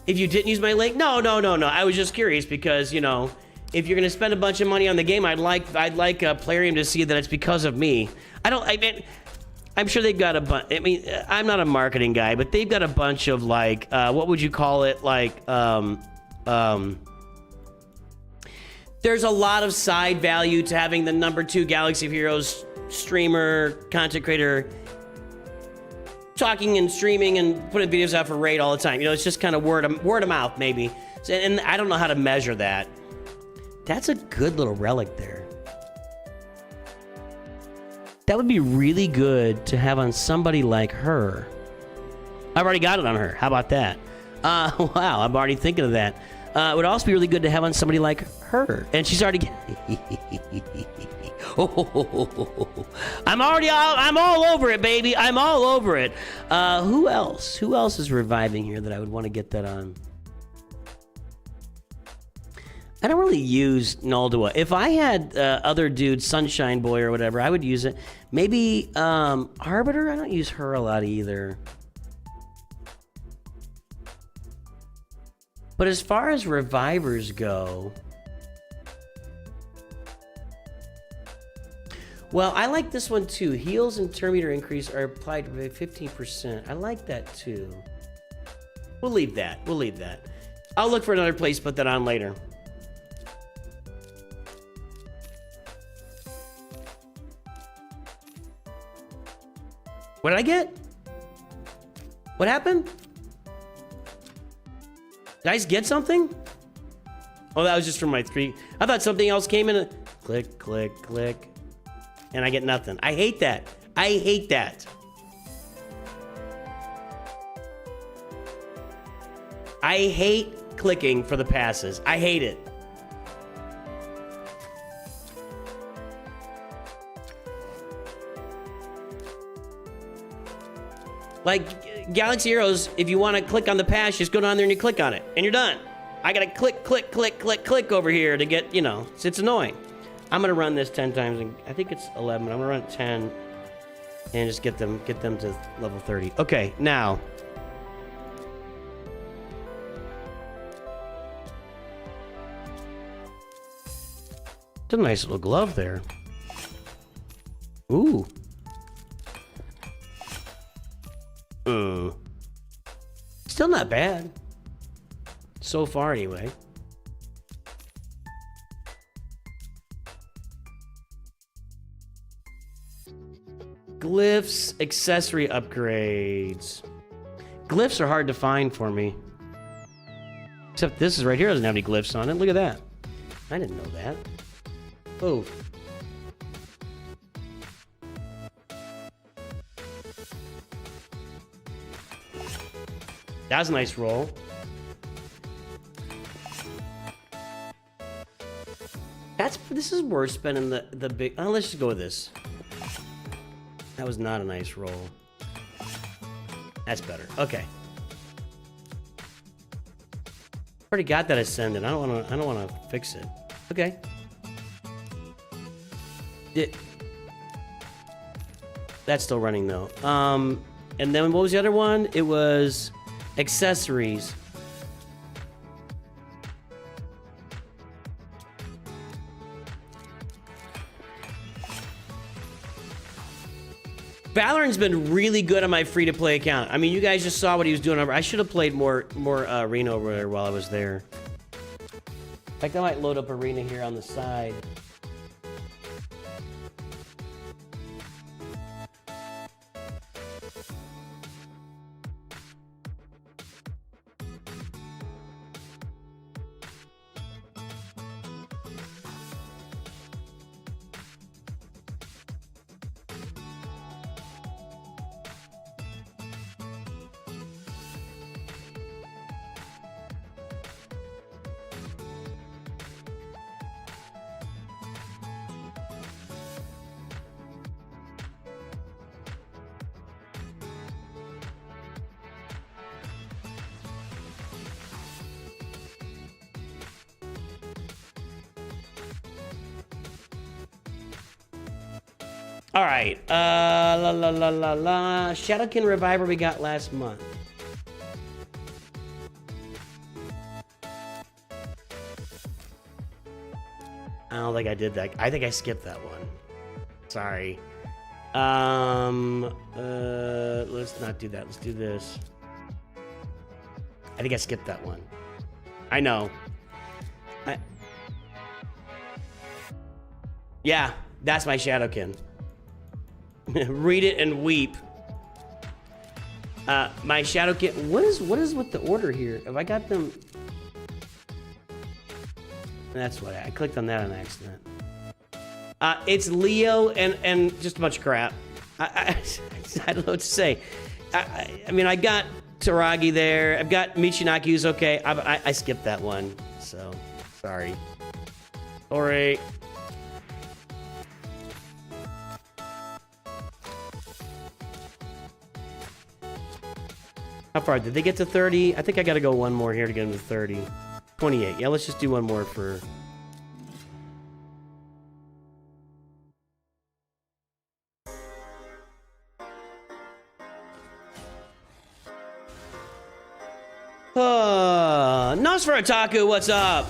If you didn't use my link, no. I was just curious because, you know, if you're gonna spend a bunch of money on the game, I'd like Plarium to see that it's because of me. I'm sure they've got a bunch. I mean, I'm not a marketing guy, but they've got a bunch of like, what would you call it? Like, there's a lot of side value to having the #2 Galaxy of Heroes streamer, content creator, talking and streaming and putting videos out for raid all the time. You know, it's just kind of word of mouth, maybe. And I don't know how to measure that. That's a good little relic there. That would be really good to have on somebody like her. I've already got it on her. How about that? Wow, I'm already thinking of that. It would also be really good to have on somebody like her. And she's already... I'm all over it, baby. I'm all over it. Who else? Who else is reviving here that I would want to get that on? I don't really use Naldua. If I had other dudes, Sunshine Boy or whatever, I would use it. Maybe Arbiter? I don't use her a lot either. But as far as revivers go... Well, I like this one too. Heals and turn meter increase are applied to 15%. I like that too. We'll leave that. We'll leave that. I'll look for another place to put that on later. What did I get? What happened? Did I just get something? Oh, that was just from my 3. I thought something else came in. Click, click, click. And I get nothing. I hate that. I hate that. I hate clicking for the passes. I hate it. Like Galaxy Heroes, if you want to click on the pass, just go down there and you click on it, and you're done. I gotta click, click, click, click, click over here to get, you know, it's annoying. I'm gonna run this 10 times, and I think it's 11, but I'm gonna run it 10 and just get them to level 30. Okay, now. It's a nice little glove there. Ooh. Still not bad. So far, anyway. Glyphs, accessory upgrades. Glyphs are hard to find for me. Except this is right here doesn't have any glyphs on it. Look at that. I didn't know that. Oh. That was a nice roll. This is worth spending the big... Oh, let's just go with this. That was not a nice roll. That's better. Okay. Already got that ascendant. I don't wanna fix it. Okay. That's still running though. And then what was the other one? It was accessories. Valorant's been really good on my free-to-play account. I mean, you guys just saw what he was doing over. I should have played more Arena over there while I was there. In fact, I might load up Arena here on the side. All right. La la la la la. Shadowkin Reviver we got last month. I don't think I did that. I think I skipped that one. Sorry. Let's not do that. Let's do this. I think I skipped that one. I know. Yeah, that's my Shadowkin. Read it and weep. My Shadowkin. What is with the order here? Have I got them? That's what I clicked on that on accident. It's Leo and just a bunch of crap. I don't know what to say. I mean, I got Taragi there. I've got Michinaki, who's okay. I skipped that one, so sorry. Sorry. How far? Did they get to 30? I think I got to go one more here to get them to 30. 28. Yeah, let's just do one more for... Nosferatu, what's up?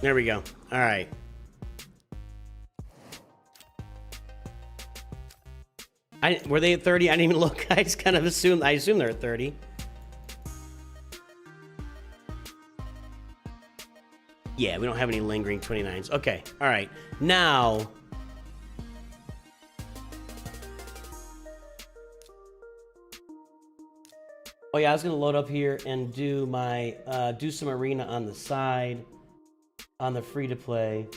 There we go. All right. Were they at 30? I didn't even look. I just kind of assumed. I assume they're at 30. Yeah, we don't have any lingering 29s. Okay. All right. Now. Oh yeah, I was gonna load up here and do my do some arena on the side. On the free to play.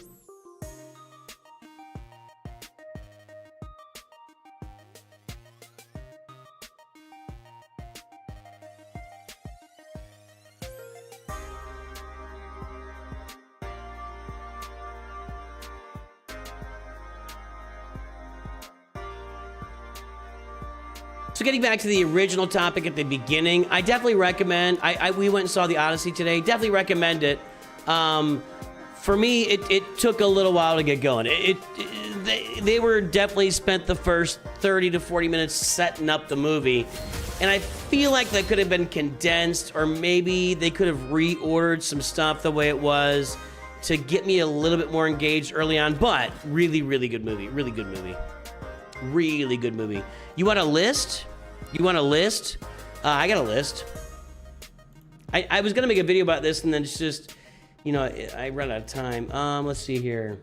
So getting back to the original topic at the beginning, I definitely recommend, we went and saw the Odyssey today, definitely recommend it. For me, it took a little while to get going. They were definitely spent the first 30 to 40 minutes setting up the movie. And I feel like that could have been condensed, or maybe they could have reordered some stuff the way it was to get me a little bit more engaged early on. But really, really good movie. Really good movie. Really good movie. You want a list? You want a list? I got a list. I was going to make a video about this, and then it's just... You know, I ran out of time. Let's see here.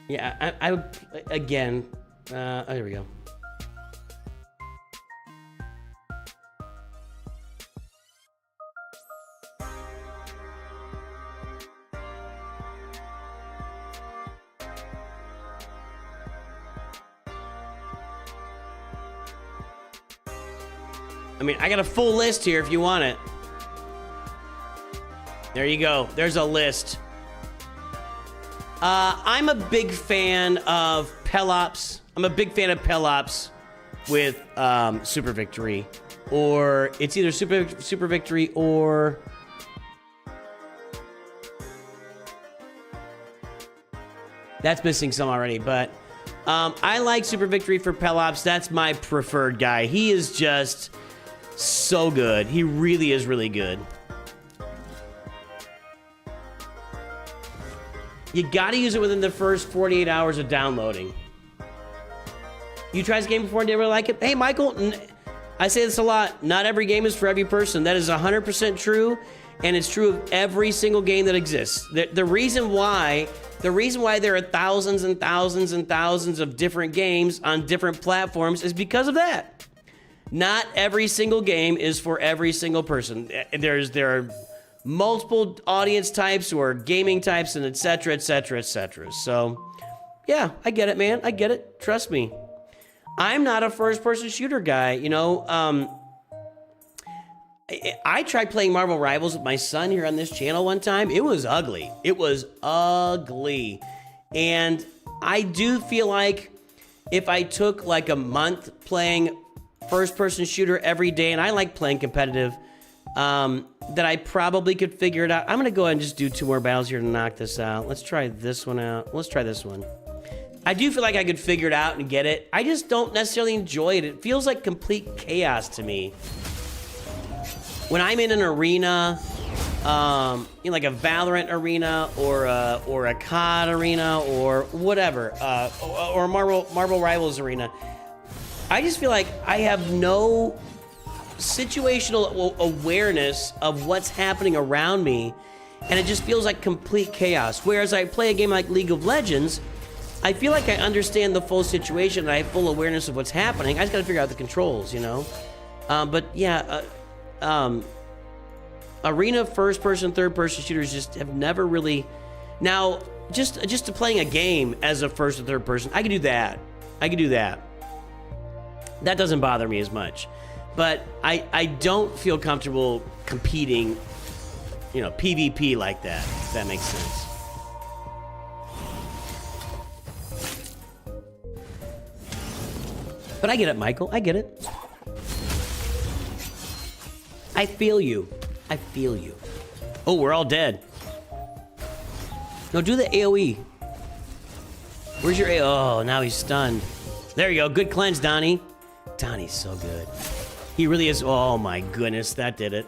Yeah, I again, oh, there we go. I mean, I got a full list here if you want it. There you go. There's a list. I'm a big fan of Pelops. I'm a big fan of Pelops with Super Victory. Or it's either Super Victory or... That's missing some already, but I like Super Victory for Pelops. That's my preferred guy. He is just so good. He really is really good. You gotta use it within the first 48 hours of downloading. You tried this game before and didn't really like it? Hey, Michael, I say this a lot. Not every game is for every person. That is 100% true, and it's true of every single game that exists. The reason why there are thousands and thousands and thousands of different games on different platforms is because of that. Not every single game is for every single person. There are multiple audience types or gaming types and et cetera, et cetera, et cetera. So, yeah, I get it, man. I get it. Trust me. I'm not a first-person shooter guy, you know. I tried playing Marvel Rivals with my son here on this channel one time. It was ugly. It was ugly. And I do feel like if I took like a month playing first-person shooter every day, and I like playing competitive, that I probably could figure it out. I'm going to go ahead and just do 2 more battles here to knock this out. Let's try this one out. Let's try this one. I do feel like I could figure it out and get it. I just don't necessarily enjoy it. It feels like complete chaos to me. When I'm in an arena, like a Valorant arena or a COD arena or whatever, or a Marvel Rivals arena, I just feel like I have no situational awareness of what's happening around me, and it just feels like complete chaos. Whereas I play a game like League of Legends, I feel like I understand the full situation and I have full awareness of what's happening. I just gotta figure out the controls, you know? But yeah, arena first-person, third-person shooters just have never really... Now, just to playing a game as a first or third person, I can do that. That doesn't bother me as much. But I don't feel comfortable competing, you know, PvP like that, if that makes sense. But I get it, Michael. I get it. I feel you. I feel you. Oh, we're all dead. No, do the AoE. Where's your AoE? Oh, now he's stunned. There you go. Good cleanse, Donnie. Donnie's so good. He really is. Oh, my goodness. That did it.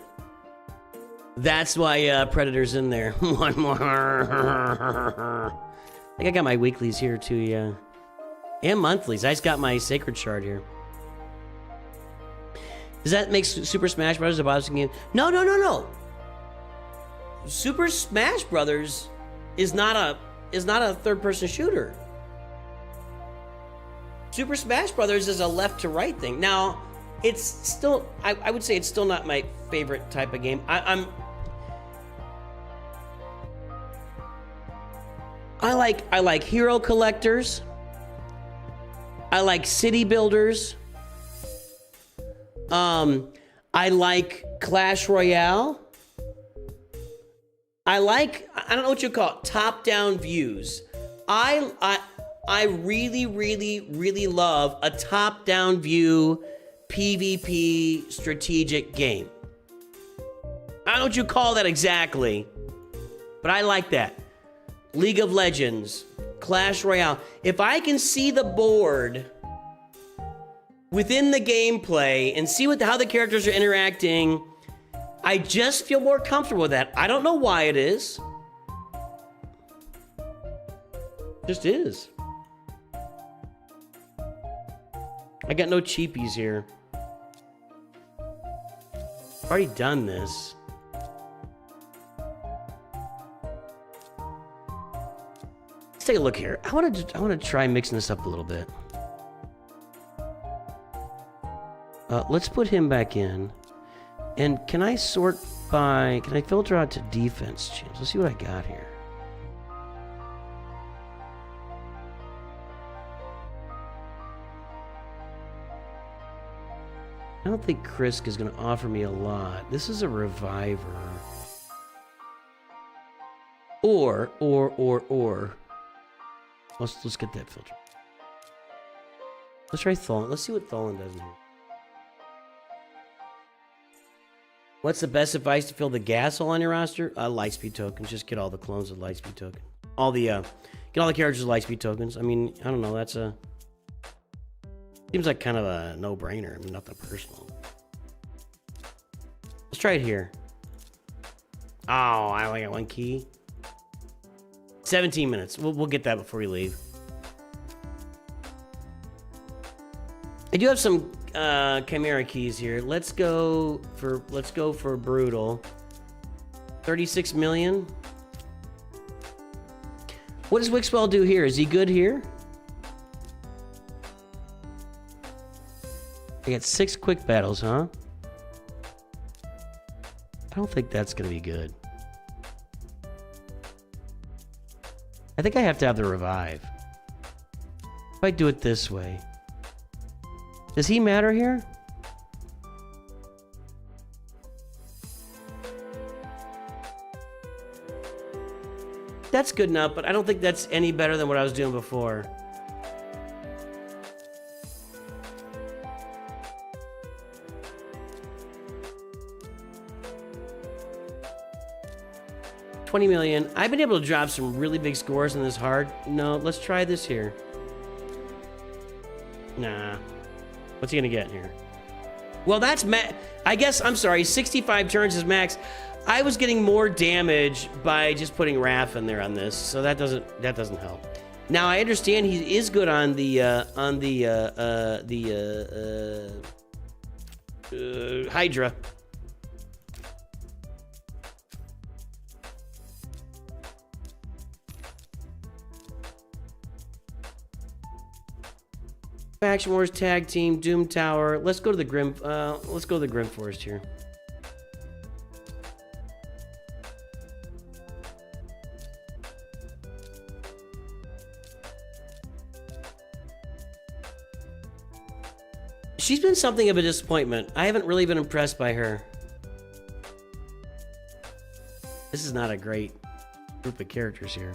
That's why Predator's in there. One more. I think I got my weeklies here, too, yeah. And monthlies. I just got my Sacred Shard here. Does that make Super Smash Bros. A boxing game? No. Super Smash Bros. is not a third-person shooter. Super Smash Bros. Is a left-to-right thing. Now, it's still... I would say it's still not my favorite type of game. I like hero collectors. I like city builders. I like Clash Royale. I don't know what you call it, top-down views. I really, really, really love a top-down view PvP strategic game. I don't know what you call that exactly, but I like that. League of Legends, Clash Royale. If I can see the board within the gameplay and see how the characters are interacting, I just feel more comfortable with that. I don't know why it is. Just is. I got no cheapies here. I've already done this. Let's take a look here. I want to try mixing this up a little bit. Let's put him back in. And can I sort by... Can I filter out to defense chance? Let's see what I got here. I don't think Krisk is going to offer me a lot. This is a reviver. Or. Let's get that filter. Let's try Tholen. Let's see what Tholen does now. What's the best advice to fill the gas hole on your roster? Lightspeed tokens. Just get all the clones of Lightspeed token. Get all the characters with Lightspeed tokens. I mean, I don't know. That's a... Seems like kind of a no-brainer. I mean, nothing personal. Let's try it here. Oh, I only got one key. 17 minutes. We'll get that before we leave. I do have some Chimera keys here. Let's go for brutal. 36 million. What does Wixwell do here? Is he good here? I got 6 quick battles, huh? I don't think that's gonna be good. I think I have to have the revive. If I do it this way. Does he matter here? That's good enough, but I don't think that's any better than what I was doing before. $20 million. I've been able to drop some really big scores in this hard. No, let's try this here. Nah. What's he gonna get here? Well, that's I guess, I'm sorry, 65 turns is max. I was getting more damage by just putting Raph in there on this, so that doesn't help. Now I understand he is good on the Hydra. Faction Wars Tag Team, Doom Tower. Let's go to the Grim Forest here. She's been something of a disappointment. I haven't really been impressed by her. This is not a great group of characters here.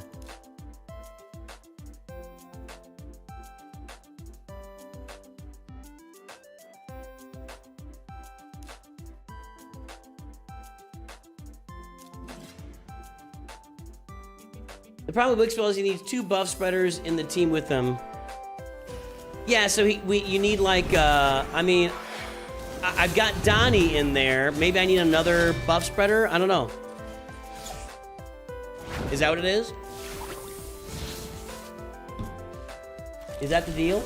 The problem with Wixwell is he needs 2 buff spreaders in the team with him. Yeah, so you need like, I mean, I've got Donnie in there. Maybe I need another buff spreader. I don't know. Is that what it is? Is that the deal?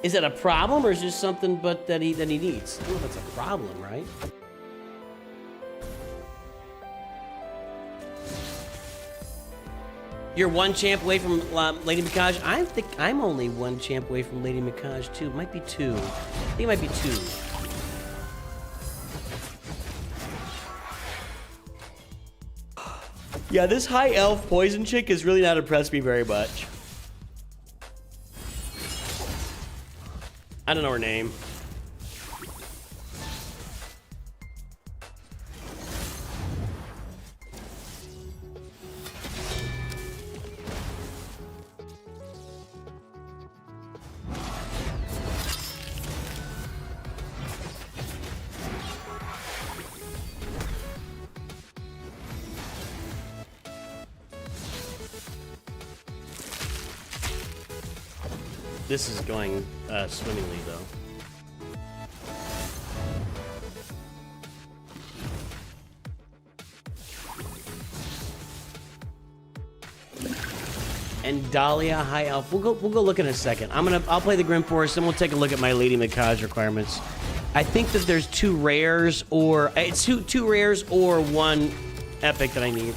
Is it a problem or is it just something that he needs? I don't know if that's a problem, right? You're 1 champ away from Lady Mikaj. I think I'm only 1 champ away from Lady Mikaj too. Might be 2. I think it might be 2. Yeah, this high elf poison chick has really not impressed me very much. I don't know her name. This is going swimmingly, though. And Dahlia High Elf. We'll go look in a second. I'll play the Grim Forest, and we'll take a look at my Lady Mikaj requirements. I think that there's 2 rares, or it's two rares or 1 epic that I need.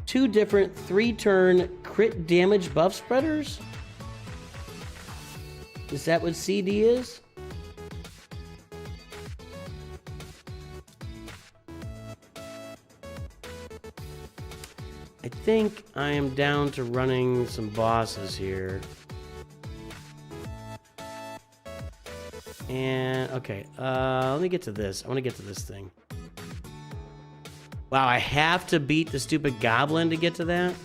Two different 3-turn crit damage buff spreaders? Is that what CD is? I think I am down to running some bosses here. And, okay, let me get to this. I want to get to this thing. Wow, I have to beat the stupid goblin to get to that?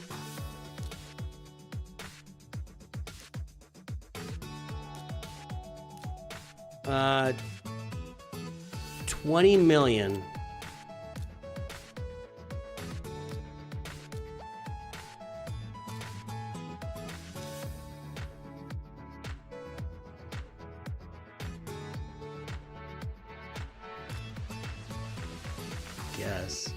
$20 million. guess.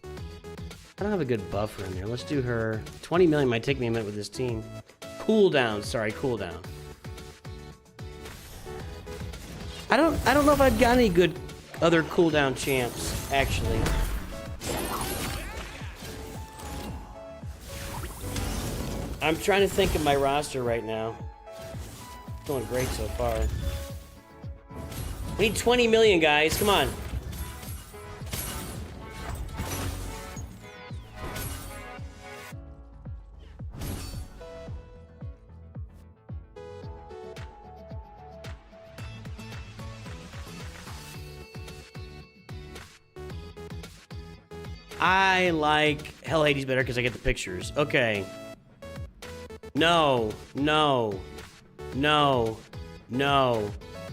I don't have a good buffer in there. Let's do her. 20 million might take me a minute with this team. Cooldown. Sorry, cooldown. I don't know if I've got any good other cooldown champs, actually. I'm trying to think of my roster right now. It's going great so far. We need 20 million, guys. Come on. I like Hell Hades better because I get the pictures. Okay. No, no, no, no,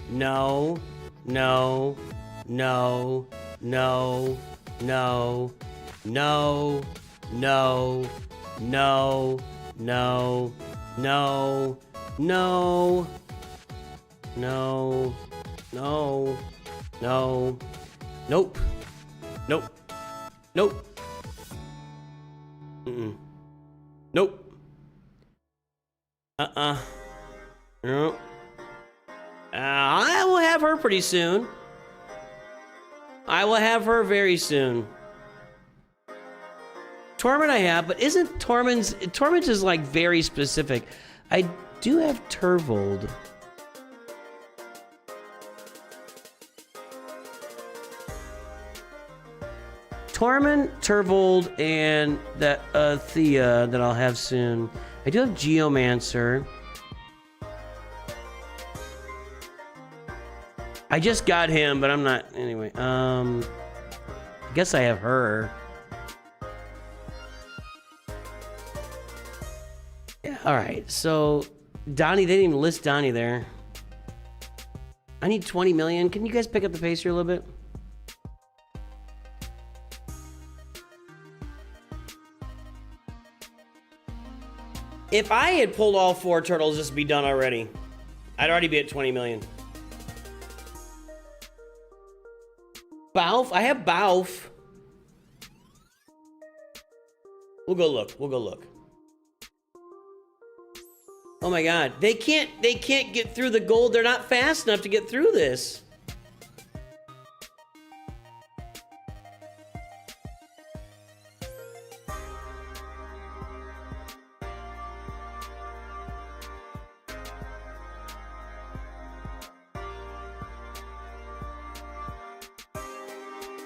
no, no, no, no, no, no, no, no, no, no, no, no, no, no, nope, nope, nope, nope. No. I will have her pretty soon. I will have her very soon. Torment I have, but isn't Torment is like very specific. I do have Turvold. Torment, Turvold, and that Thea that I'll have soon. I do have Geomancer. I just got him, but I'm not. Anyway, I guess I have her. Yeah, all right. So, Donnie, they didn't even list Donnie there. I need 20 million. Can you guys pick up the pace here a little bit? If I had pulled all 4 turtles, this would be done already. I'd already be at 20 million. Bauf? I have Bauf. We'll go look. We'll go look. Oh my god. They can't get through the gold. They're not fast enough to get through this.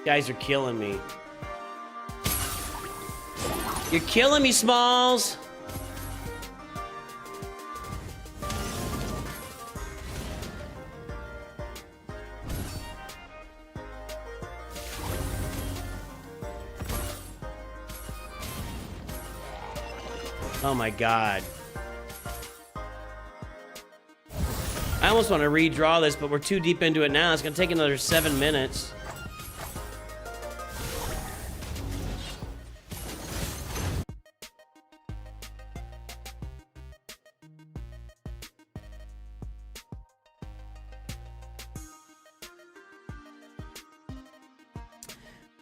Guys are killing me. You're killing me, Smalls. Oh my god. I almost want to redraw this, but we're too deep into it now. It's going to take another 7 minutes.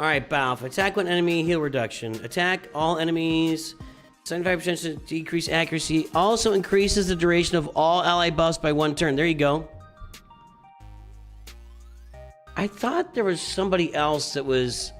Alright, Bauf. Attack one enemy, heal reduction. Attack all enemies. 75% decrease accuracy. Also increases the duration of all ally buffs by 1 turn. There you go. I thought there was somebody else that was...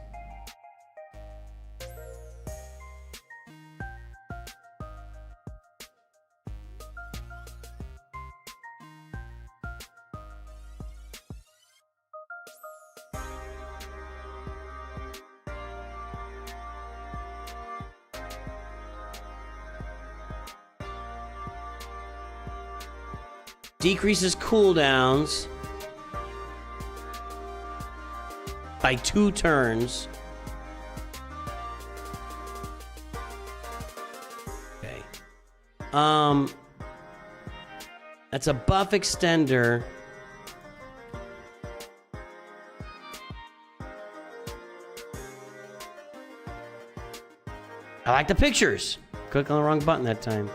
Decreases cooldowns by 2 turns. Okay. That's a buff extender. I like the pictures. Click on the wrong button that time.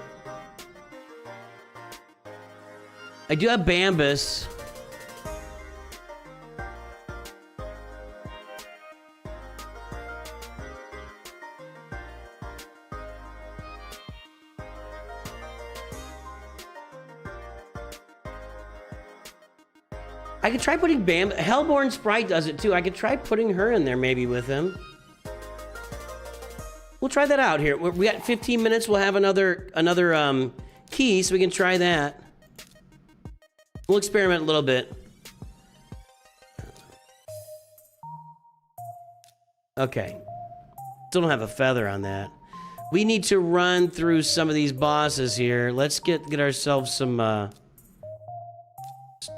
I do have Bambus. I could try putting Bam. Hellborn Sprite does it too. I could try putting her in there maybe with him. We'll try that out here. We got 15 minutes. We'll have another key, so we can try that. We'll experiment a little bit. Okay. Still don't have a feather on that. We need to run through some of these bosses here. Let's get ourselves some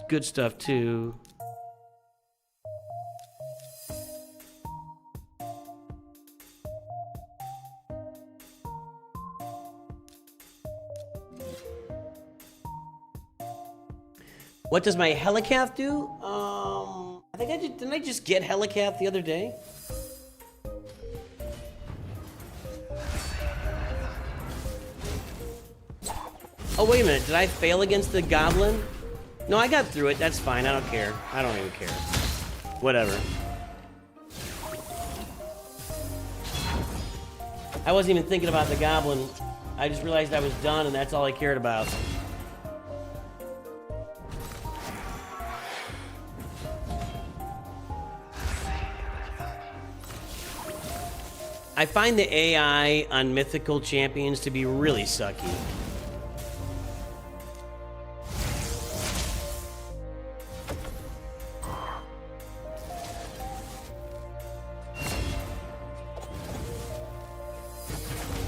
good stuff too. What does my Helicath do? I think didn't I just get Helicath the other day? Oh, wait a minute. Did I fail against the goblin? No, I got through it. That's fine. I don't care. I don't even care. Whatever. I wasn't even thinking about the goblin. I just realized I was done, and that's all I cared about. I find the AI on mythical champions to be really sucky.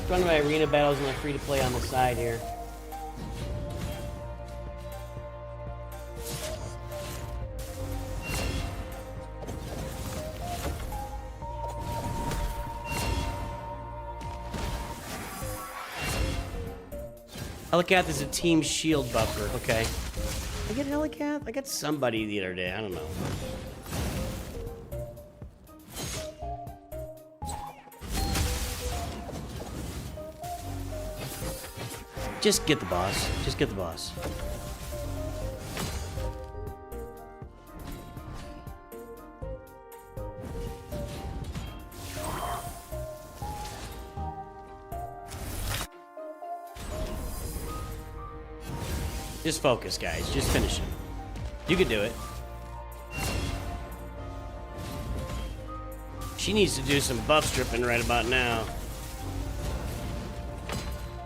Run my arena battles and I'm free to play on the side here. Helicath is a team shield buffer. Okay. I get Helicath? I got somebody the other day. I don't know. Just get the boss. Just get the boss. Just focus, guys. Just finish him. You can do it. She needs to do some buff stripping right about now.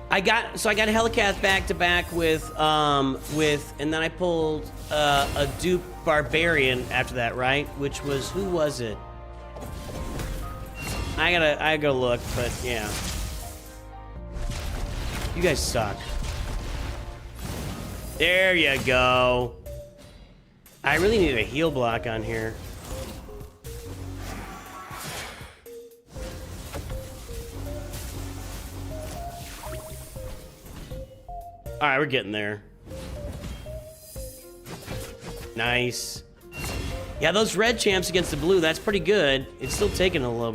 I got Helicath back to back with, and then I pulled a dupe barbarian after that, right? Which was, who was it? I gotta look, but yeah. You guys suck. There you go. I really need a heal block on here. All right, we're getting there. Nice. Yeah, those red champs against the blue, that's pretty good. It's still taking a little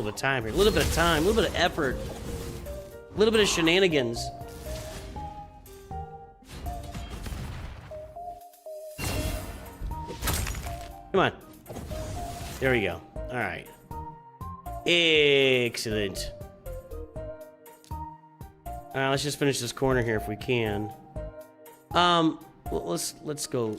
bit of time here. A little bit of time, a little bit of effort. A little bit of shenanigans. Come on. There we go. All right. Excellent. Let's just finish this corner here if we can. Well, let's go.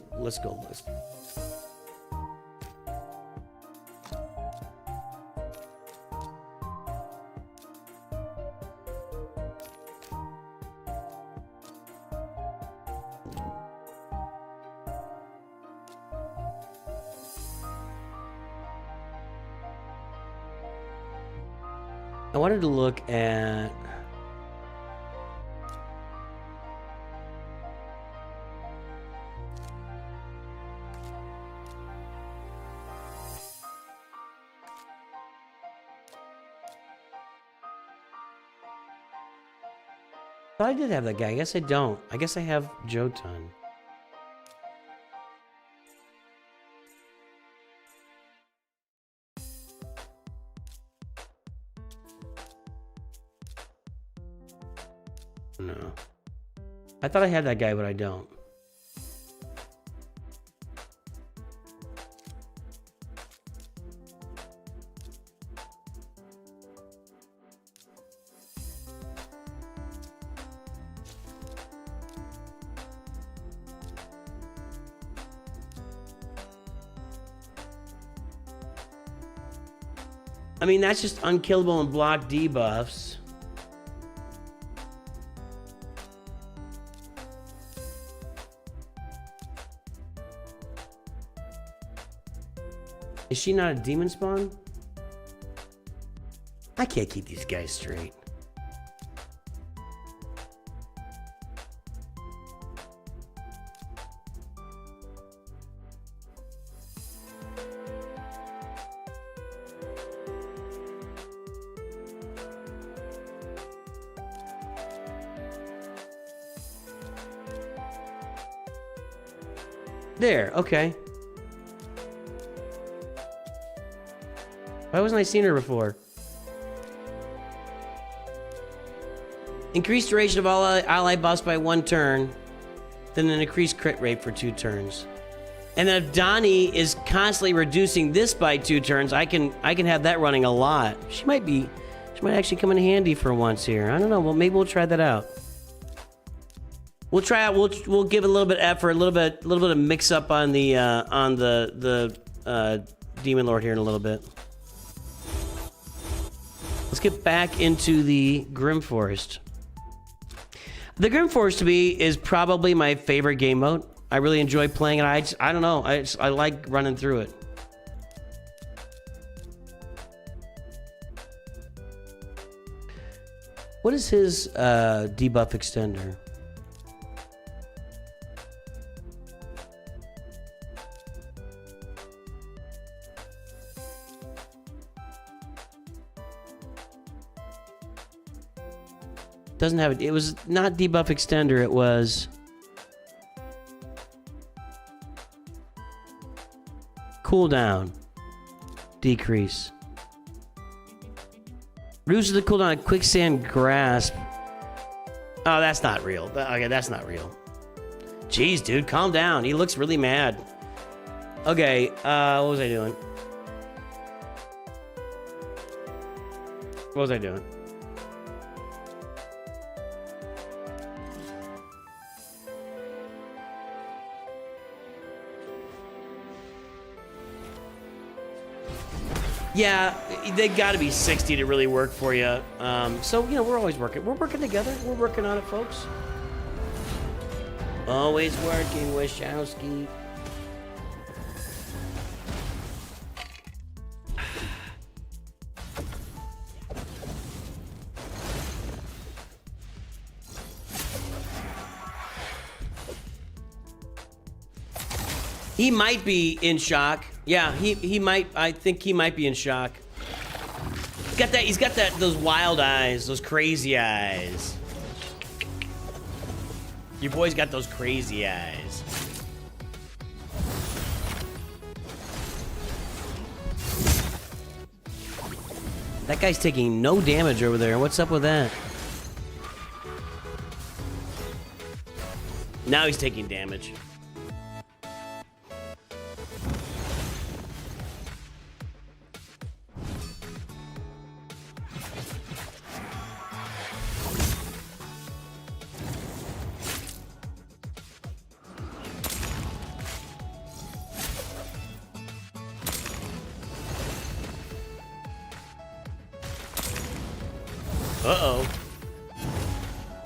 I wanted to look at... Thought I did have that guy. I guess I don't. I guess I have Jotun. No. I thought I had that guy, but I don't. I mean, that's just unkillable and block debuffs. Is she not a demon spawn? I can't keep these guys straight. There, okay. Why wasn't I seeing her before? Increased duration of all ally buffs by 1 turn, then an increased crit rate for 2 turns. And then if Donnie is constantly reducing this by 2 turns, I can have that running a lot. She might actually come in handy for once here. I don't know. Well, maybe we'll try that out. We'll try out. We'll give it a little bit of effort, a little bit of mix up on the Demon Lord here in a little bit. Let's get back into the Grim Forest. The Grim Forest to me is probably my favorite game mode. I really enjoy playing it. I don't know. I like running through it. What is his debuff extender? Doesn't have it. It was not debuff extender. It was cooldown decrease. Reduces the cooldown of quicksand grasp. Oh, that's not real. Okay, that's not real. Jeez, dude, calm down. He looks really mad. Okay, what was I doing? What was I doing? Yeah, they got to be 60 to really work for you. So, you know, we're always working. We're working together. We're working on it, folks. Always working, Wachowski. He might be in shock. Yeah, he might. I think he might be in shock. He's got those wild eyes, those crazy eyes. Your boy's got those crazy eyes. That guy's taking no damage over there. What's up with that? Now he's taking damage. Uh-oh.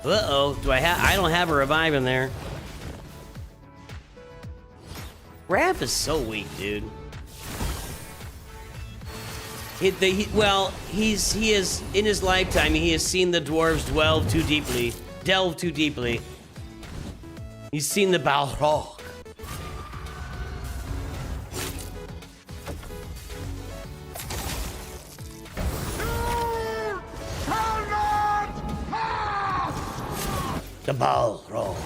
Uh-oh. I don't have a revive in there. Raph is so weak, dude. He is in his lifetime, he has seen the dwarves delve too deeply. He's seen the Balrog. The Balrog.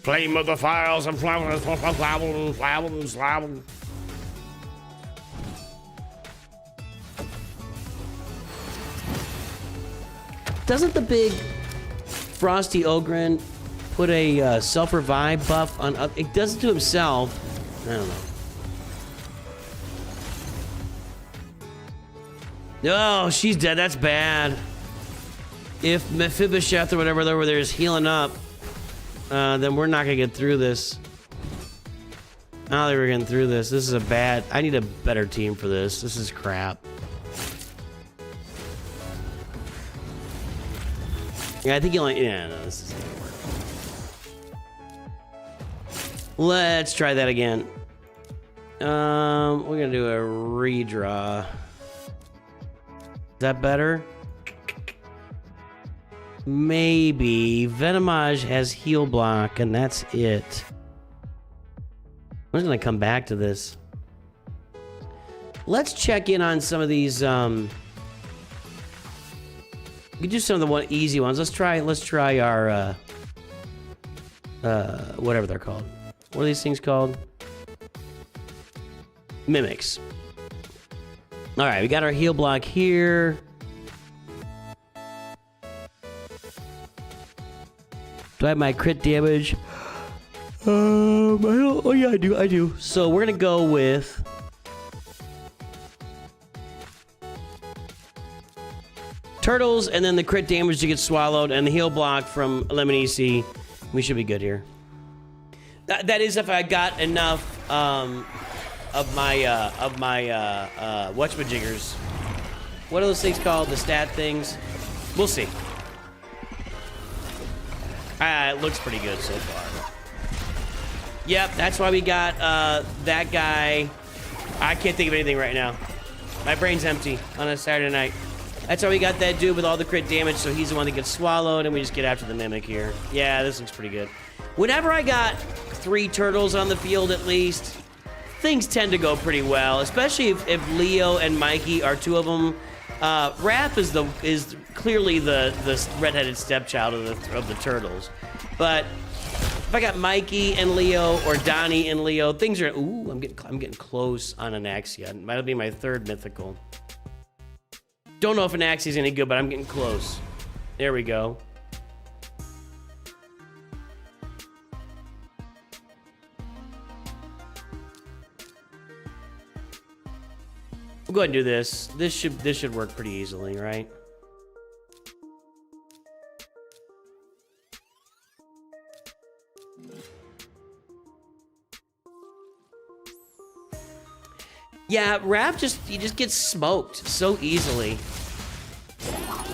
Flame of the fires and flowers. Doesn't the big Frosty Ogren put a self-revive buff on? It does it to himself. I don't know. Oh, she's dead. That's bad. If Mephibosheth or whatever over there is healing up, then we're not gonna get through this. don't think we're getting through this. This is a bad... I need a better team for this. This is crap. Yeah, I think you only... Yeah, no, this is gonna work. Let's try that again. We're gonna do a redraw. Is that better? Maybe. Venomage has heal block, and that's it. I'm just gonna come back to this. Let's check in on some of these. We can do some of the easy ones. Let's try our whatever they're called. What are these things called? Mimics. All right, we got our heal block here. Do I have my crit damage? I don't. Oh yeah, I do. So we're gonna go with turtles, and then the crit damage to get swallowed, and the heal block from Lemonici. We should be good here. That is if I got enough of my whatchamajiggers. What are those things called? The stat things. We'll see. It looks pretty good so far. Yep, that's why we got that guy. I can't think of anything right now. My brain's empty on a Saturday night. That's why we got that dude with all the crit damage, so he's the one that gets swallowed, and we just get after the Mimic here. Yeah, this looks pretty good. Whenever I got 3 turtles on the field at least, things tend to go pretty well, especially if Leo and Mikey are 2 of them. Raph is clearly the redheaded stepchild of the turtles, but if I got Mikey and Leo or Donnie and Leo, things are. Ooh, I'm getting close on Anaxia. It might be my 3rd mythical. Don't know if Anaxia's any good, but I'm getting close. There we go. We'll go ahead and do this. This should work pretty easily, right? Yeah, Raph he just gets smoked so easily.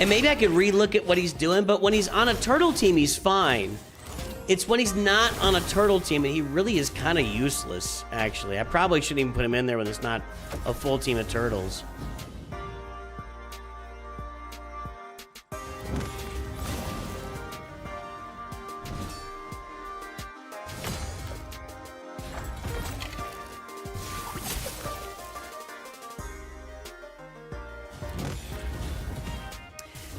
And maybe I could re-look at what he's doing, but when he's on a turtle team, he's fine. It's when he's not on a turtle team, and he really is kind of useless, actually. I probably shouldn't even put him in there when it's not a full team of turtles.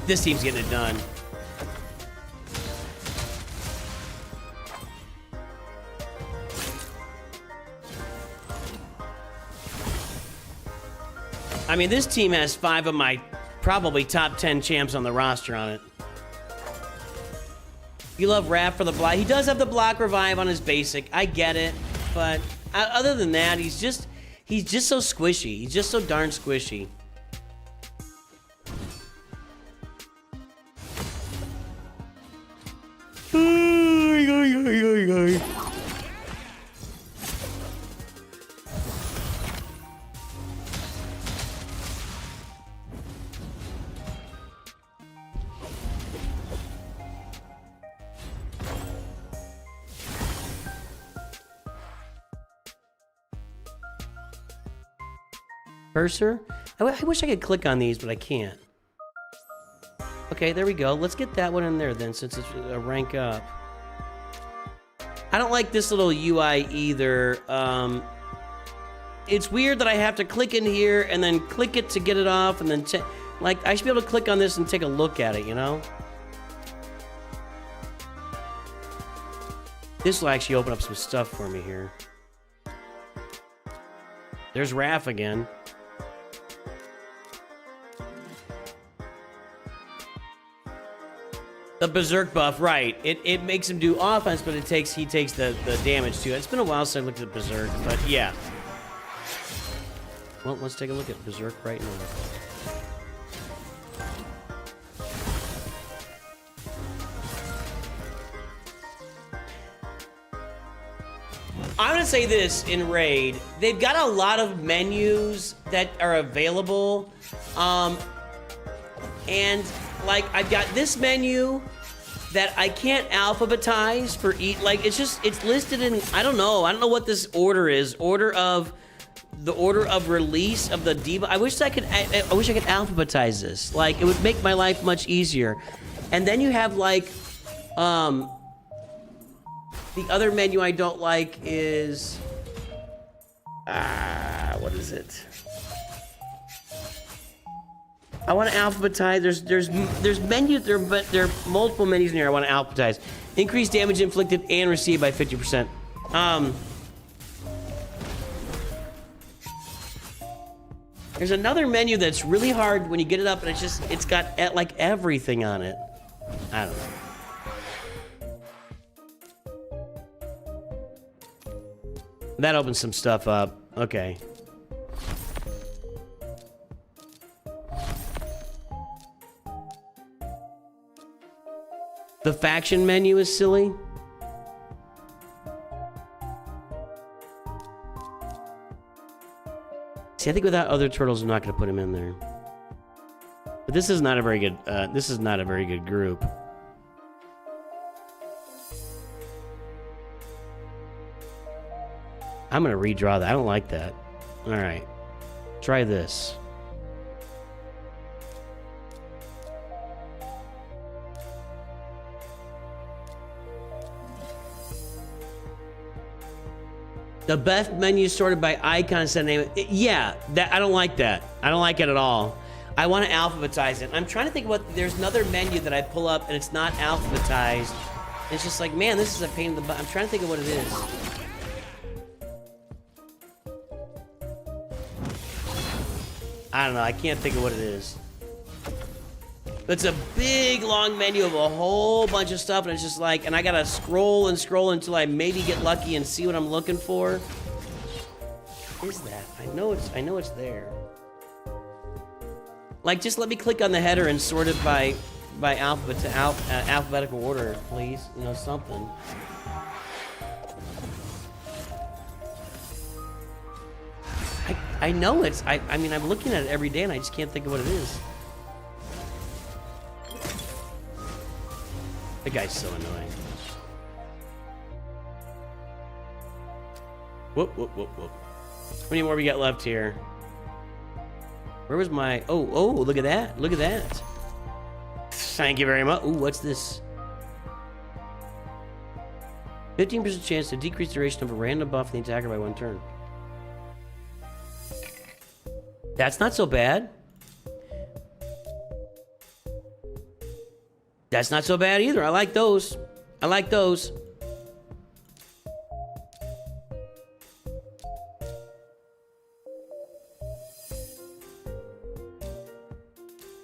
This team's getting it done. I mean, this team has 5 of my probably top 10 champs on the roster on it. You love Raph for the block. He does have the block revive on his basic. I get it, but other than that, he's just so squishy. He's just so darn squishy. Cursor? I wish I could click on these, but I can't. Okay, there we go. Let's get that one in there then, since it's a rank up. I don't like this little UI either. It's weird that I have to click in here and then click it to get it off, and then like I should be able to click on this and take a look at it, you know? This will actually open up some stuff for me here. There's Raph again. The Berserk buff, right. It makes him do offense, but he takes the damage too. It's been a while since I looked at Berserk, but yeah. Well, let's take a look at Berserk right now. I'm gonna say this in Raid. They've got a lot of menus that are available. And like I've got this menu that I can't alphabetize for eat. Like it's listed in, I don't know what this order is. Order of release of the debuff. I wish I could alphabetize this. Like it would make my life much easier. And then you have like, the other menu I don't like is, what is it? I want to alphabetize. There's menus there, but there are multiple menus in here I want to alphabetize. Increase damage inflicted and received by 50%. There's another menu that's really hard when you get it up, and it's got like everything on it. I don't know. That opens some stuff up. Okay. The faction menu is silly. See, I think without other turtles, I'm not going to put him in there. But this is not a very good. This is not a very good group. I'm going to redraw that. I don't like that. All right. Try this. The best menu is sorted by icon instead of name. Yeah, that I don't like that. I don't like it at all. I want to alphabetize it. I'm trying to think what. There's another menu that I pull up and it's not alphabetized. It's just like, man, this is a pain in the butt. I'm trying to think of what it is. I don't know. I can't think of what it is. It's a big, long menu of a whole bunch of stuff, and it's just like, and I gotta scroll and scroll until I maybe get lucky and see what I'm looking for. What is that? I know it's there. Like, just let me click on the header and sort it by alphabetical order, please. You know, something. I know it's. I mean, I'm looking at it every day, and I just can't think of what it is. The guy's so annoying. Whoop, whoop, whoop, whoop. How many more we got left here? Where was my... Oh, look at that. Look at that. Thank you very much. Ooh, what's this? 15% chance to decrease duration of a random buff the attacker by 1 turn. That's not so bad. That's not so bad either. I like those. I like those.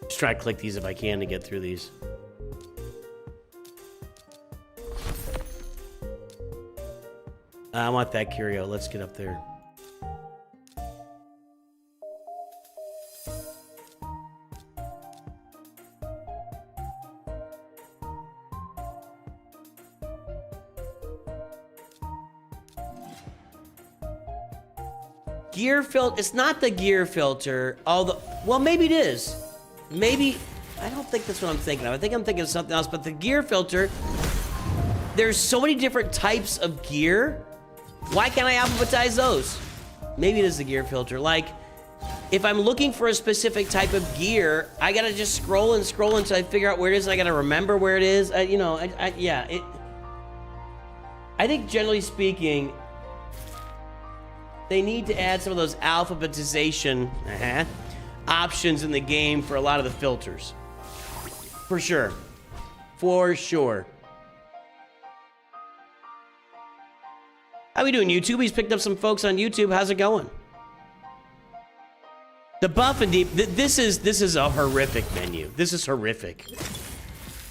Just try to click these if I can to get through these. I want that curio. Let's get up there. Gear filter. It's not the gear filter. Although, well, maybe it is. Maybe. I don't think that's what I'm thinking of. I think I'm thinking of something else. But the gear filter. There's so many different types of gear. Why can't I alphabetize those? Maybe it is the gear filter. Like, if I'm looking for a specific type of gear, I gotta just scroll and scroll until I figure out where it is. And I gotta remember where it is. Yeah. I think generally speaking, they need to add some of those alphabetization options in the game for a lot of the filters. For sure. For sure. How we doing, YouTube? He's picked up some folks on YouTube. How's it going? The buff and deep. This is a horrific menu. This is horrific.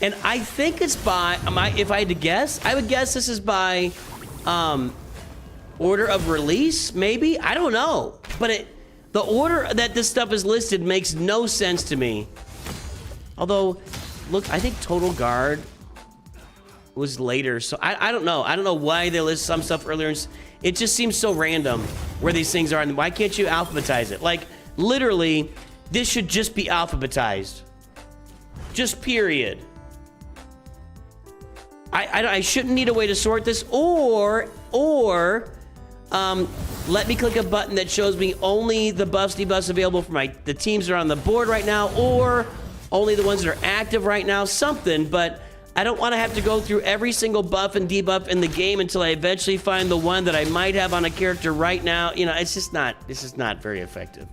And I think it's by, if I had to guess, I would guess this is by order of release, maybe? I don't know. But the order that this stuff is listed makes no sense to me. Although, look, I think Total Guard. was later. So I don't know. I don't know why they list some stuff earlier. It just seems so random where these things are. And why can't you alphabetize it? Like, literally, this should just be alphabetized. Just period. I shouldn't need a way to sort this, or let me click a button that shows me only the buffs, debuffs available for the teams that are on the board right now, or only the ones that are active right now, something. But I don't want to have to go through every single buff and debuff in the game until I eventually find the one that I might have on a character right now. You know, this is not very effective.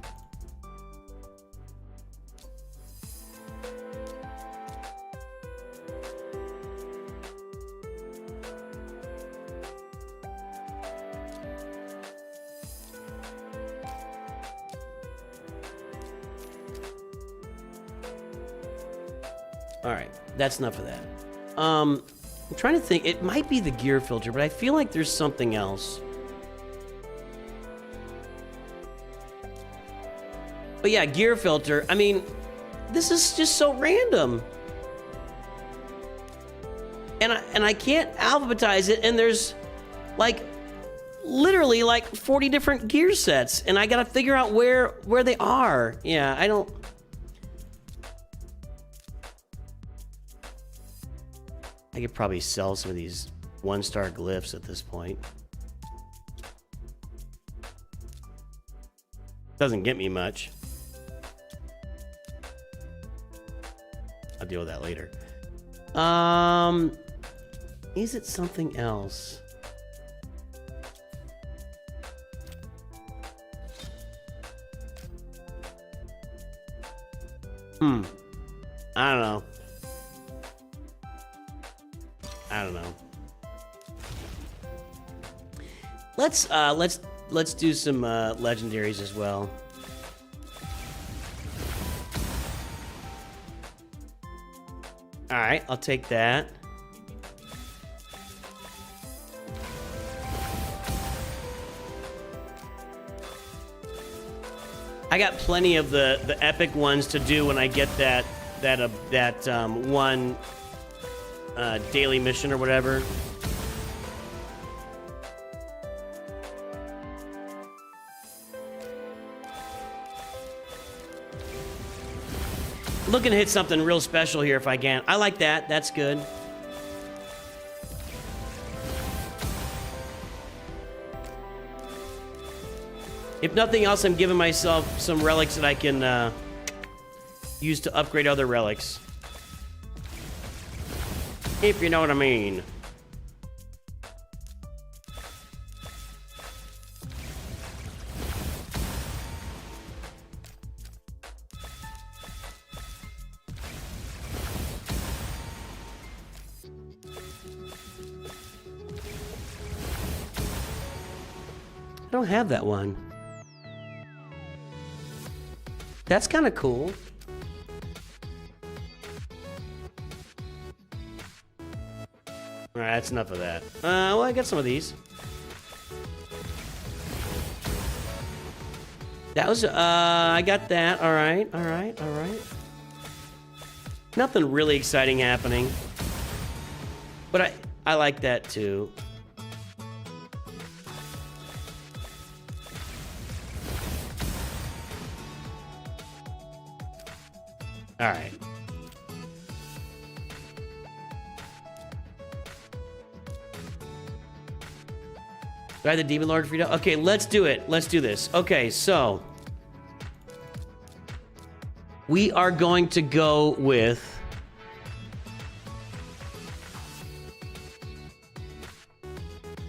All right, that's enough of that. I'm trying to think. It might be the gear filter, but I feel like there's something else. But yeah, gear filter. I mean, this is just so random. And I can't alphabetize it, and there's like literally like 40 different gear sets, and I gotta figure out where they are. Yeah, I don't. I could probably sell some of these 1-star glyphs at this point. Doesn't get me much. I'll deal with that later. Is it something else? I don't know. I don't know. Let's do some legendaries as well. All right, I'll take that. I got plenty of the epic ones to do when I get that one daily mission or whatever. Looking to hit something real special here if I can. I like that. That's good. If nothing else, I'm giving myself some relics that I can use to upgrade other relics. If you know what I mean. I don't have that one. That's kind of cool. All right, that's enough of that. Well, I got some of these. That was, I got that. All right, all right, all right. Nothing really exciting happening. But I like that too. All right. Do I have the Demon Lord Frida? Okay, let's do it. Let's do this. Okay, so we are going to go with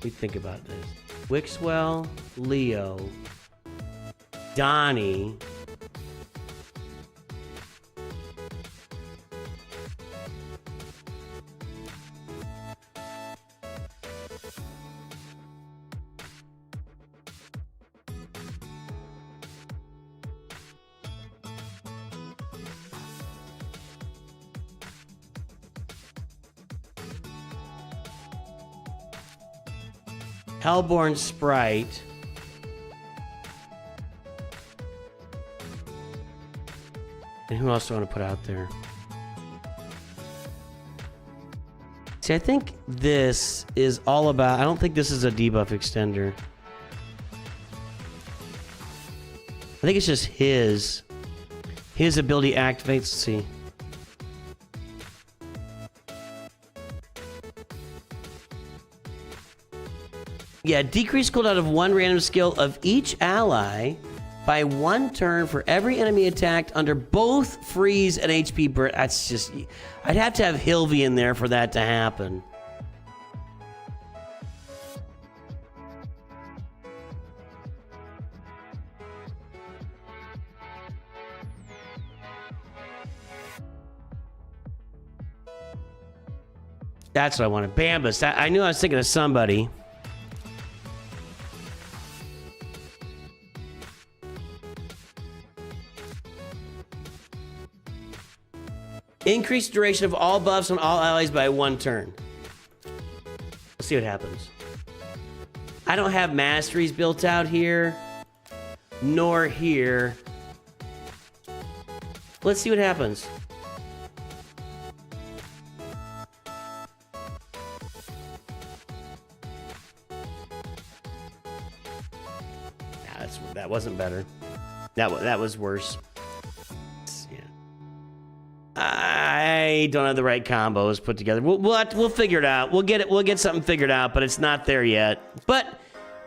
we think about this. Wixwell, Leo, Donnie, Hellborn Sprite, and who else do I want to put out there? See, I think this is all about... I don't think this is a debuff extender. I think it's just his ability activates. Let's see. Yeah, decrease cooldown of one random skill of each ally by 1 turn for every enemy attacked under both freeze and HP burn. That's just... I'd have to have Hilvy in there for that to happen. That's what I wanted. Bambus. I knew I was thinking of somebody. Increase duration of all buffs on all allies by 1 turn. Let's see what happens. I don't have masteries built out here, nor here. Let's see what happens. That wasn't better. That was worse. Yeah. I don't have the right combos put together. We'll figure it out. We'll get something figured out, but it's not there yet. But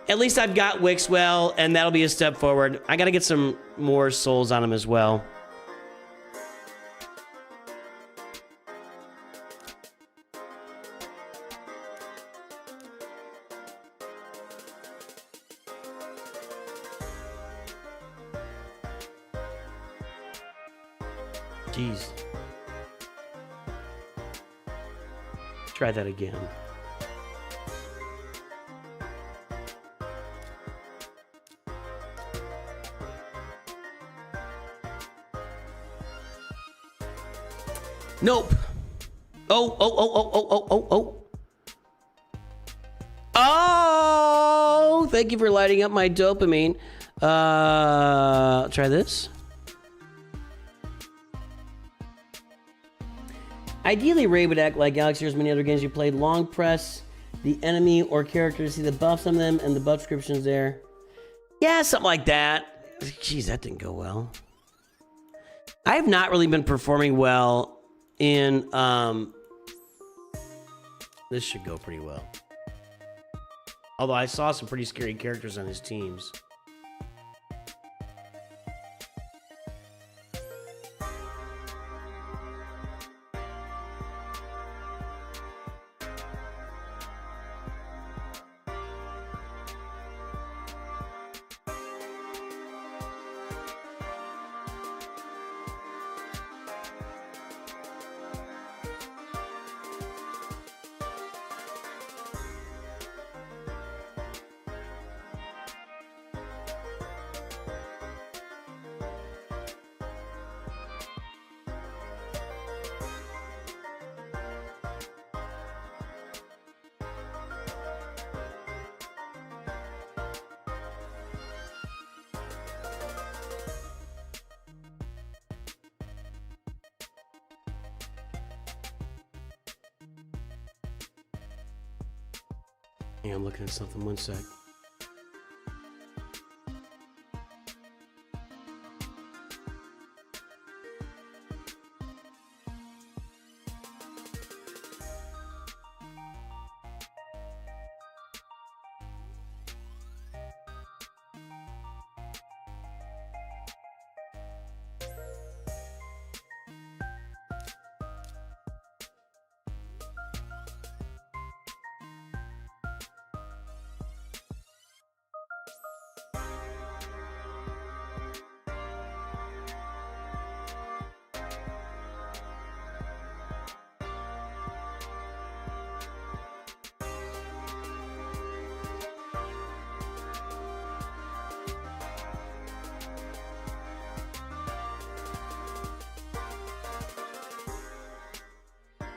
at least I've got Wixwell, and that'll be a step forward. I got to get some more souls on him as well. Jeez. Try that again. Nope. Oh. Oh, thank you for lighting up my dopamine. Try this. Ideally, Ray would act like Galaxy or as many other games you played. Long press the enemy or character to see the buffs on them and the buff descriptions there. Yeah, something like that. Jeez, that didn't go well. I have not really been performing well in... This should go pretty well. Although I saw some pretty scary characters on his teams. Yeah, I'm looking at something. One sec.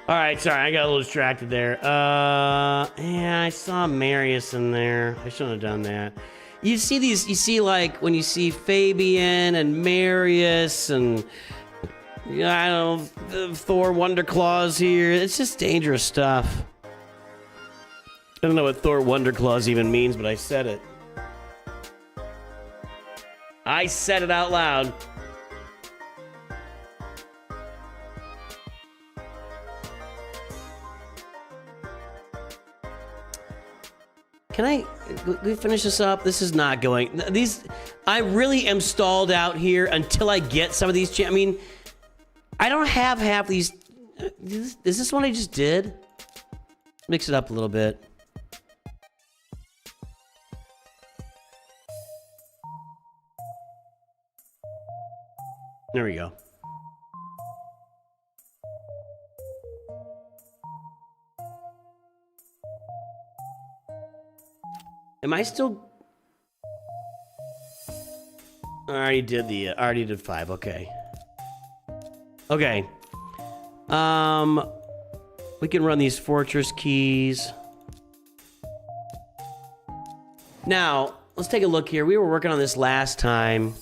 All right, sorry, I got a little distracted there. Yeah, I saw Marius in there. I shouldn't have done that. You see these, you see like when you see Fabian and Marius and I don't know, Thor Wonderclaws here. It's just dangerous stuff. I don't know what Thor Wonderclaws even means, but I said it. I said it out loud. Can we finish this up? This is not going. I really am stalled out here until I get some of these. I mean, I don't have half these. Is this one I just did? Mix it up a little bit. There we go. Am I still? I already did 5. Okay. Okay. We can run these fortress keys. Now, let's take a look here. We were working on this last time.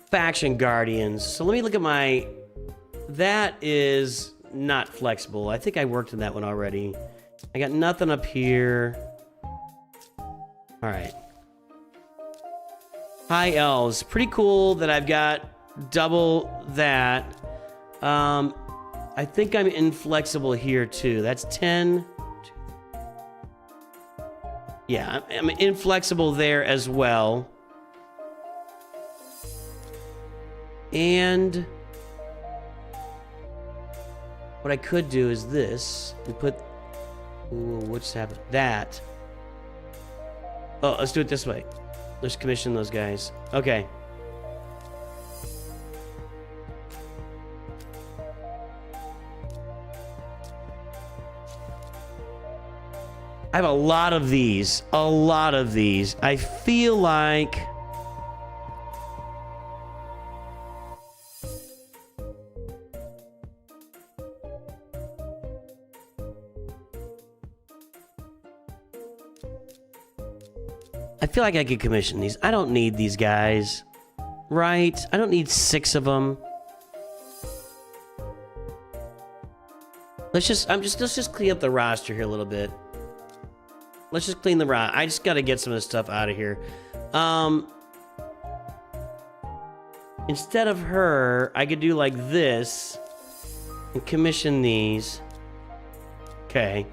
Faction Guardians. So let me look at my... That is not flexible. I think I worked on that one already. I got nothing up here. All right. High elves. Pretty cool that I've got double that. I think I'm inflexible here too. That's 10. Yeah, I'm inflexible there as well. And what I could do is this and put... Ooh, what's happened? That. Oh, let's do it this way. Let's commission those guys. Okay. I have a lot of these. A lot of these. I feel like... I feel like I could commission these. I don't need these guys. Right? I don't need 6 of them. Let's just clean up the roster here a little bit. Let's just clean the roster. I just got to get some of this stuff out of here. Instead of her, I could do like this and commission these. Okay.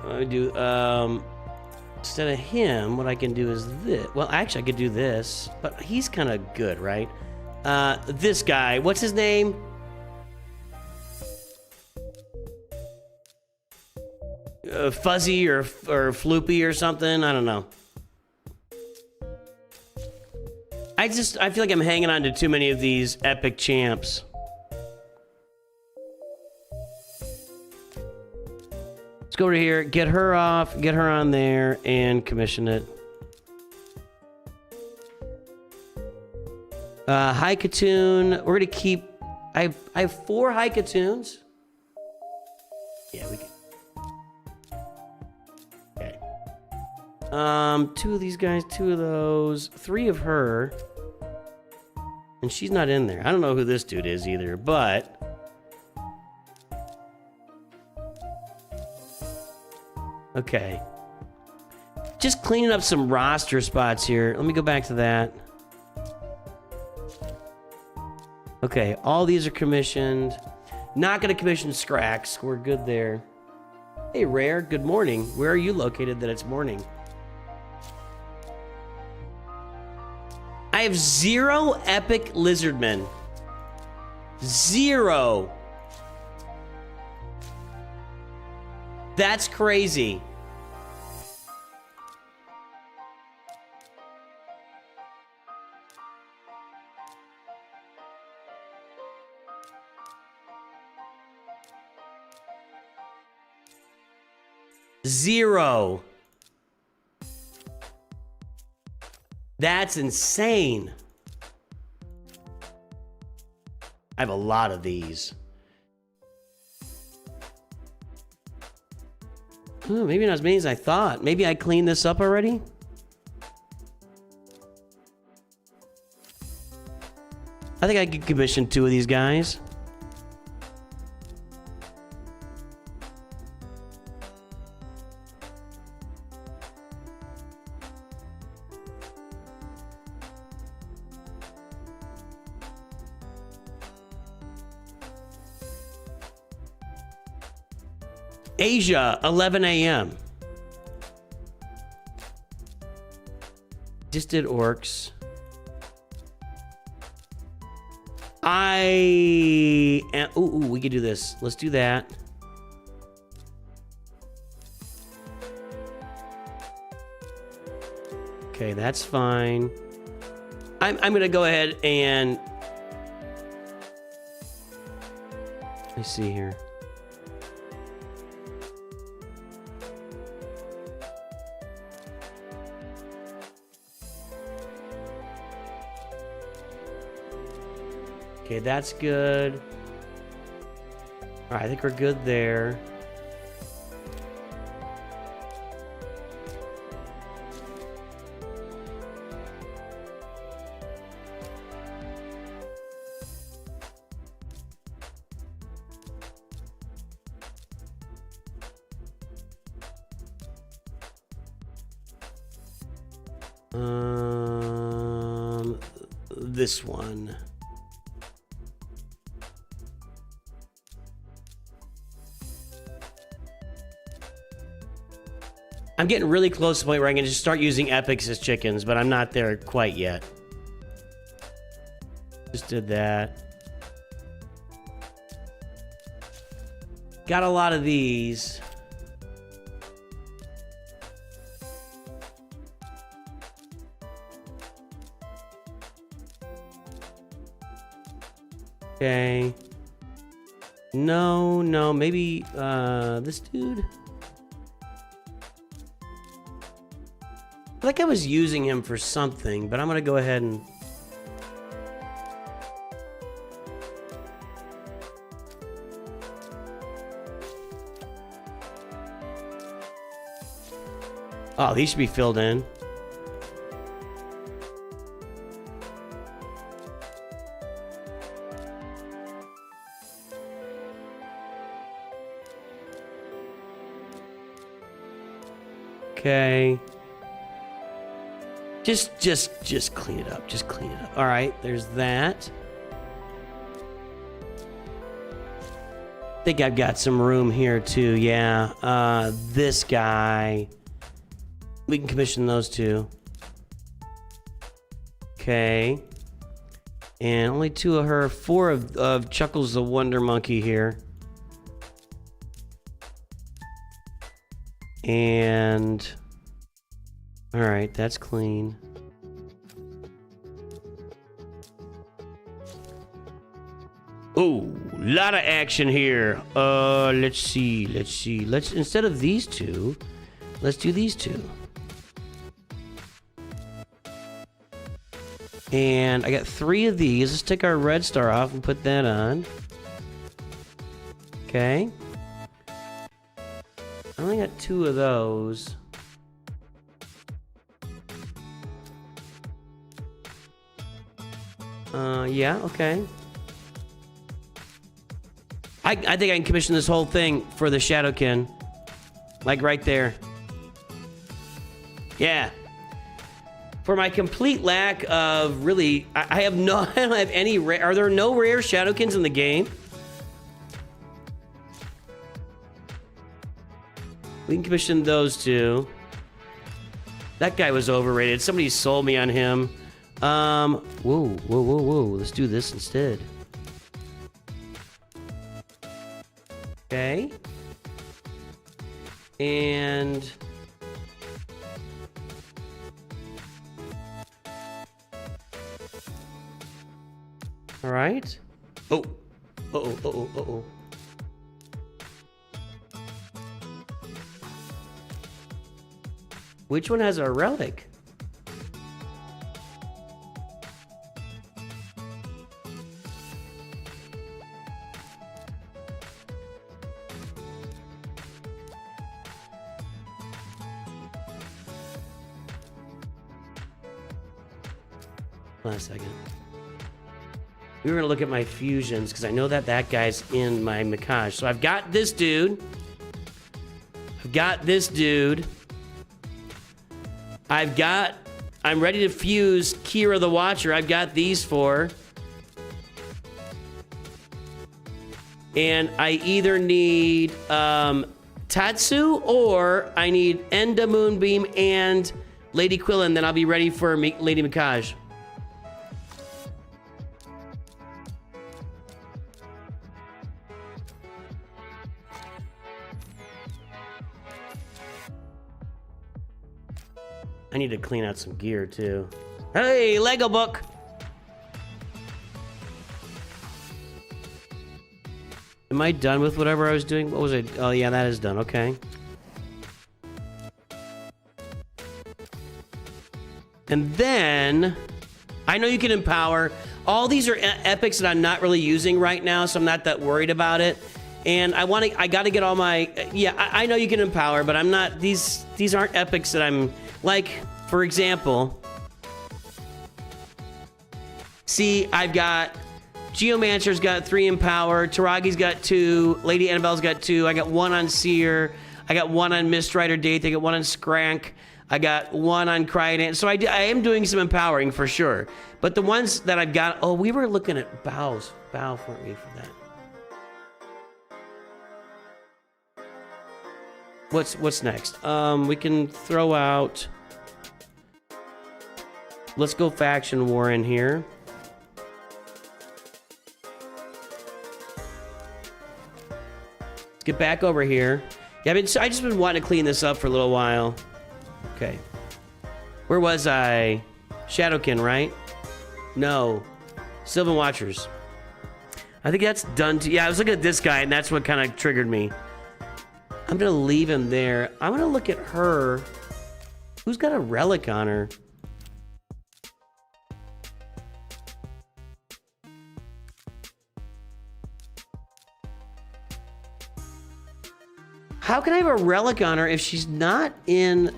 I do, instead of him, what I can do is this. Well, actually, I could do this, but he's kind of good, right? This guy, what's his name? Fuzzy or Floopy or something? I don't know. I feel like I'm hanging on to too many of these epic champs. Let's go over here, get her off, get her on there, and commission it. High Katoon, we're gonna keep... I have 4 High Katoons. Yeah, we can... Okay. 2 of these guys, 2 of those, 3 of her. And she's not in there. I don't know who this dude is either, but... Okay. Just cleaning up some roster spots here. Let me go back to that. Okay, all these are commissioned. Not going to commission Scrax. We're good there. Hey, Rare, good morning. Where are you located that it's morning? I have 0 epic lizardmen. 0. That's crazy. Zero. That's insane. I have a lot of these. Maybe not as many as I thought. Maybe I cleaned this up already? I think I could commission 2 of these guys. Asia, 11 a.m. Just did orcs. Ooh, we could do this. Let's do that. Okay, that's fine. I'm gonna go ahead and let me see here. Okay, that's good. All right, I think we're good there. This one. I'm getting really close to the point where I can just start using epics as chickens, but I'm not there quite yet. Just did that. Got a lot of these. Okay. No, maybe this dude. I think I was using him for something, but I'm gonna go ahead and... Oh, these should be filled in. Okay. Just clean it up. Just clean it up. All right, there's that. I think I've got some room here too. Yeah. This guy. We can commission those 2. Okay. And only 2 of her. 4 of Chuckles the Wonder Monkey here. And... all right, that's clean. Oh, lot of action here. Let's see. Let's instead of these 2, let's do these 2. And I got 3 of these. Let's take our red star off and put that on. Okay. I only got 2 of those. Yeah, okay. I think I can commission this whole thing for the Shadowkin. Like right there. Yeah. For my complete lack of really... I don't have any rare... Are there no rare Shadowkins in the game? We can commission those 2. That guy was overrated. Somebody sold me on him. Whoa. Let's do this instead. Okay. And... all right. Oh. Uh-oh. Which one has a relic? Last second. We were gonna look at my fusions because I know that that guy's in my Mikaj. So I've got this dude. I've got this dude. I'm ready to fuse Kira the Watcher. I've got these four. And I either need Tatsu or I need Enda Moonbeam and Lady Quillen. Then I'll be ready for Lady Mikaj. I need to clean out some gear too. Hey, Lego book. Am I done with whatever I was doing? What was it? Oh yeah, that is done. Okay. And then I know you can empower. All these are epics that I'm not really using right now, so I'm not that worried about it. And I got to get all my, yeah, I know you can empower, but I'm not, these aren't epics that I'm, like, for example, see, I've got, Geomancer's got 3 empower, Taragi's got 2, Lady Annabelle's got 2, I got 1 on Seer, I got 1 on Mistrider Date, I got 1 on Skrank, I got 1 on Cryodan, so I am doing some empowering for sure. But the ones that I've got, oh, we were looking at Bow, weren't we, for that? What's next? We can throw out. Let's go faction war in here. Let's get back over here. Yeah, I just been wanting to clean this up for a little while. Okay. Where was I? Shadowkin, right? No. Sylvan Watchers. I think that's done. Yeah, I was looking at this guy, and that's what kind of triggered me. I'm gonna leave him there. I'm gonna look at her. Who's got a relic on her? How can I have a relic on her if she's not in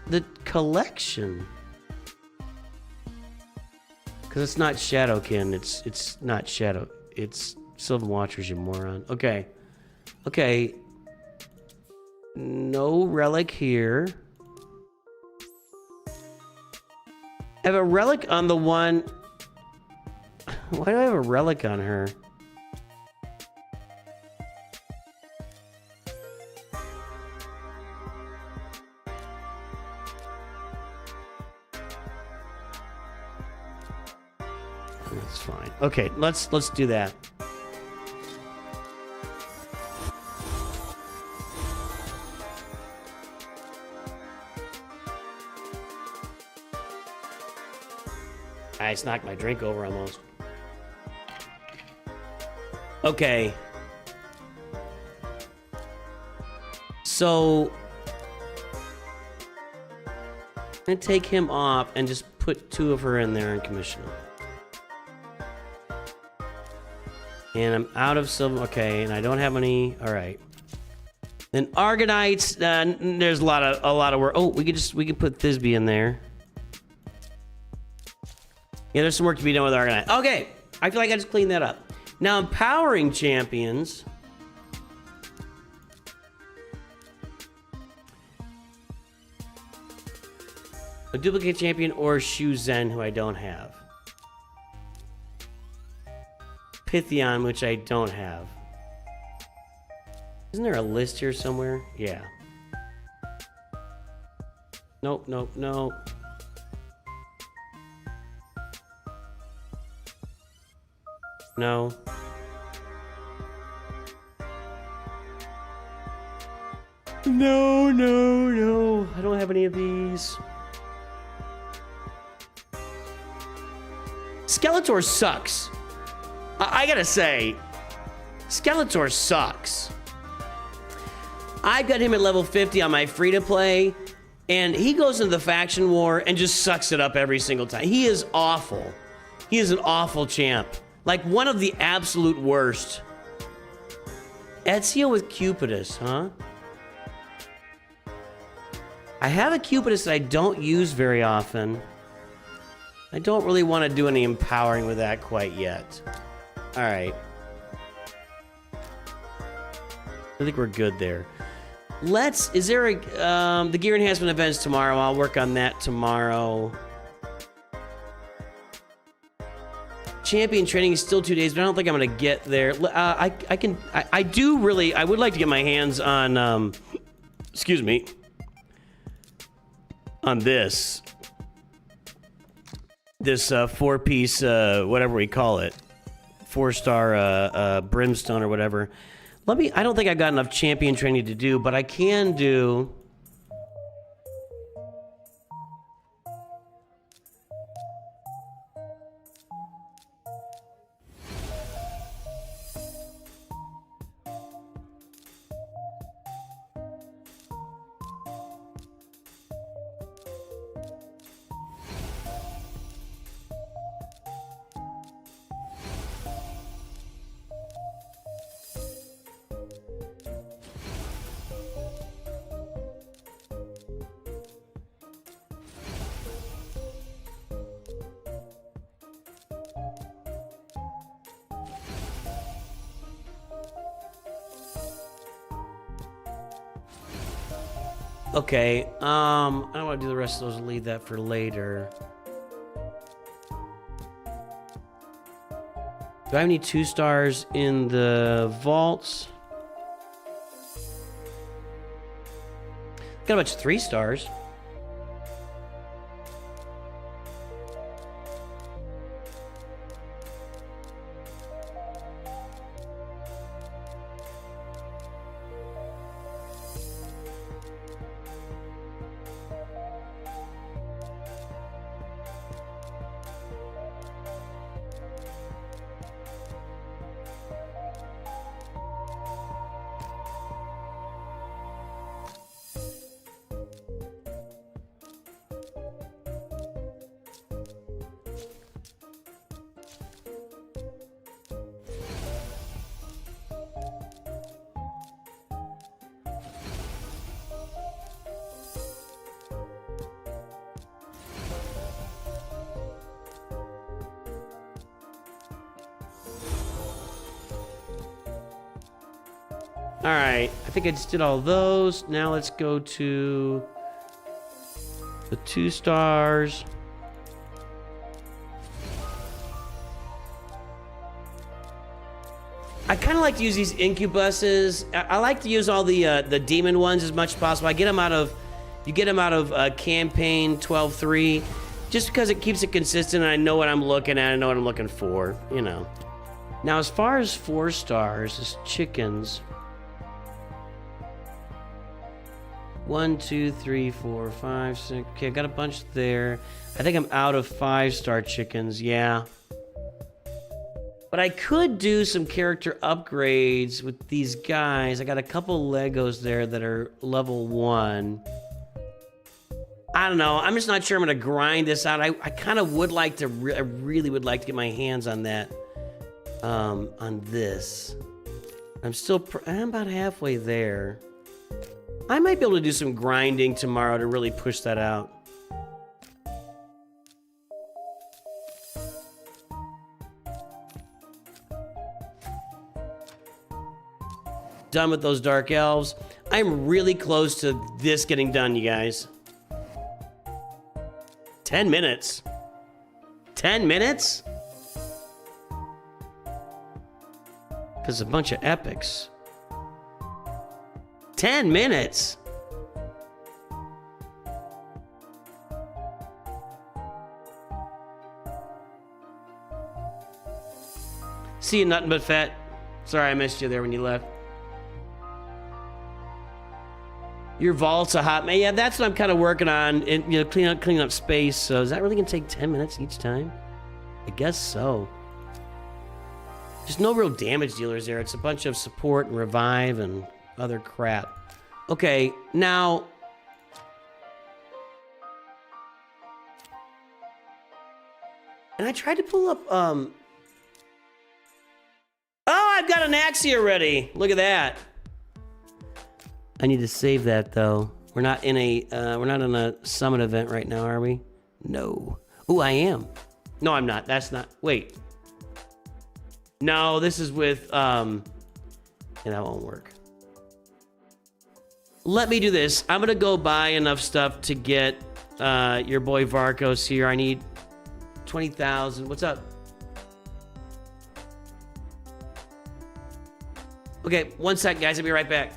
the collection? Because it's not Shadowkin. It's not Shadow. It's Sylvan Watchers, you moron. Okay. Okay. No relic here. I have a relic on the one. Why do I have a relic on her? That's fine. Okay, let's do that. I just knocked my drink over almost. Okay. So I'm gonna take him off and just put 2 of her in there and commission them. And I'm out of silver. Okay, and I don't have any. All right. Then Argonites. There's a lot of work. Oh, we can put Thisbe in there. Yeah, there's some work to be done with Argonite. Okay, I feel like I just cleaned that up. Now, empowering champions. A duplicate champion or Shu Zen, who I don't have. Pythion, which I don't have. Isn't there a list here somewhere? Yeah. Nope, nope, nope. No. No, no, no. I don't have any of these. Skeletor sucks. I gotta say, Skeletor sucks. I've got him at level 50 on my free-to-play, and he goes into the faction war and just sucks it up every single time. He is awful. He is an awful champ. Like, one of the absolute worst. Ezio with Cupidus, huh? I have a Cupidus that I don't use very often. I don't really want to do any empowering with that quite yet. All right. I think we're good there. Is there the gear enhancement events tomorrow? I'll work on that tomorrow. Champion training is still 2 days, but I don't think I'm gonna get there. I would like to get my hands on, excuse me, on this 4-piece, whatever we call it, 4-star brimstone or whatever. I don't think I've got enough champion training to do, but I can do. Okay, I don't want to do the rest of those and leave that for later. Do I have any 2 stars in the vaults? Got a bunch of 3 stars. All right, I think I just did all those. Now let's go to the 2 stars. I kind of like to use these incubuses. I like to use all the demon ones as much as possible. You get them out of campaign 12.3, just because it keeps it consistent and I know what I'm looking at, I know what I'm looking for, you know. Now, as far as 4 stars, is chickens. 1, 2, 3, 4, 5, 6. Okay, I got a bunch there. I think I'm out of 5-star chickens, yeah. But I could do some character upgrades with these guys. I got a couple Legos there that are level 1. I don't know. I'm just not sure I'm going to grind this out. I kind of would like to, I really would like to get my hands on that, on this. I'm about halfway there. I might be able to do some grinding tomorrow to really push that out. Done with those dark elves. I'm really close to this getting done, you guys. 10 minutes. 10 minutes? Because a bunch of epics. 10 minutes. See you, nothing but fat. Sorry I missed you there when you left. Your vault's a hot man. Yeah, that's what I'm kind of working on. And, you know, cleaning up space. So is that really gonna take 10 minutes each time? I guess so. There's no real damage dealers there. It's a bunch of support and revive and other crap. Okay, now. And I tried to pull up, Oh, I've got an Axia already. Look at that. I need to save that though. We're not in a summit event right now, are we? No. Ooh, I am. No, I'm not. That's not. Wait. No, this is with, yeah, that won't work. Let me do this. I'm gonna go buy enough stuff to get your boy Varkos here. I need 20,000. What's up? Okay, 1 sec, guys. I'll be right back.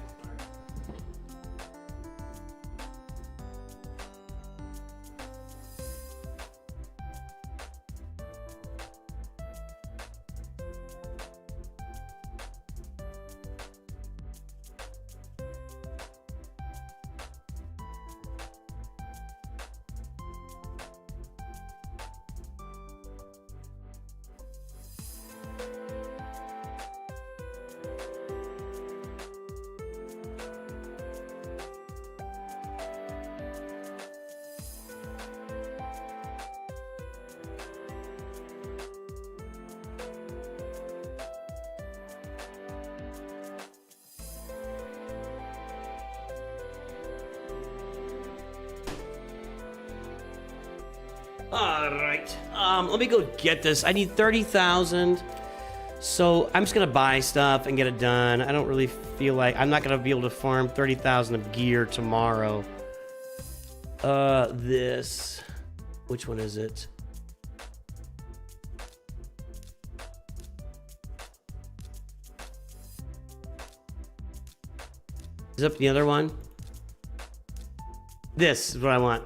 All right. Let me go get this. I need 30,000. So I'm just gonna buy stuff and get it done. I don't really feel like I'm not gonna be able to farm 30,000 of gear tomorrow. This. Which one is it? Is up the other one? This is what I want.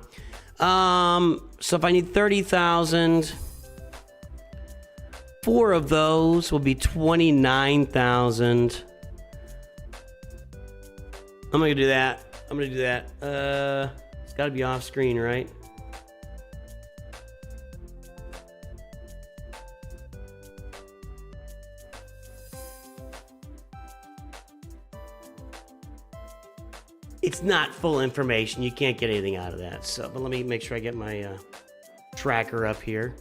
So if I need 30,000, 4 of those will be 29,000. I'm gonna do that. It's gotta be off screen, right? It's not full information. You can't get anything out of that. So, but let me make sure I get my tracker up here.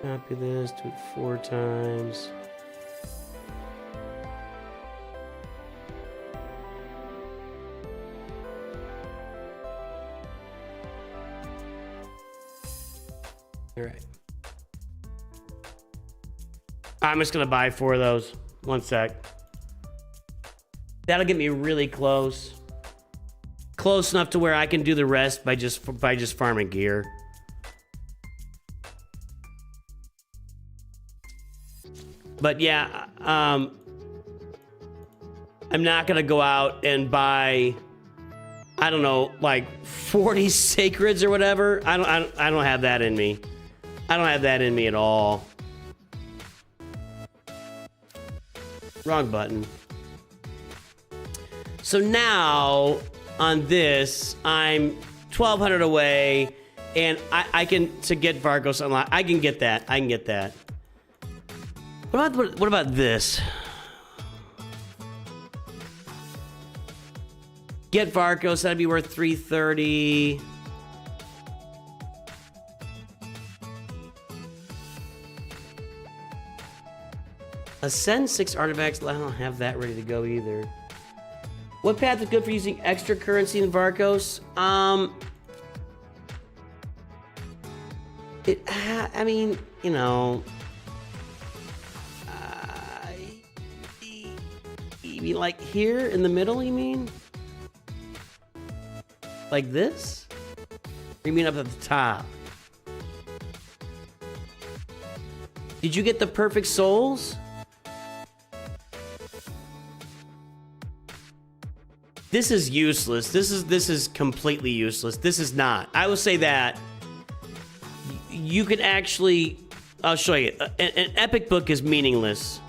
Copy this, do it 4 times. All right. I'm just gonna buy 4 of those. 1 sec. That'll get me really close. Close enough to where I can do the rest by just farming gear. But yeah, I'm not gonna go out and buy, I don't know, like 40 sacreds or whatever. I don't have that in me. I don't have that in me at all. Wrong button. So now on this, I'm 1,200 away, and I can to get Varkos unlocked. I can get that. I can get that. What about this? Get Varkos, that'd be worth 330. Ascend 6 artifacts. I don't have that ready to go either. What path is good for using extra currency in Varkos? I mean, you know. You mean like here in the middle, you mean? Like this? Or you mean up at the top? Did you get the perfect souls? This is useless. This is completely useless. This is not. I will say that. You can actually, I'll show you. An epic book is meaningless.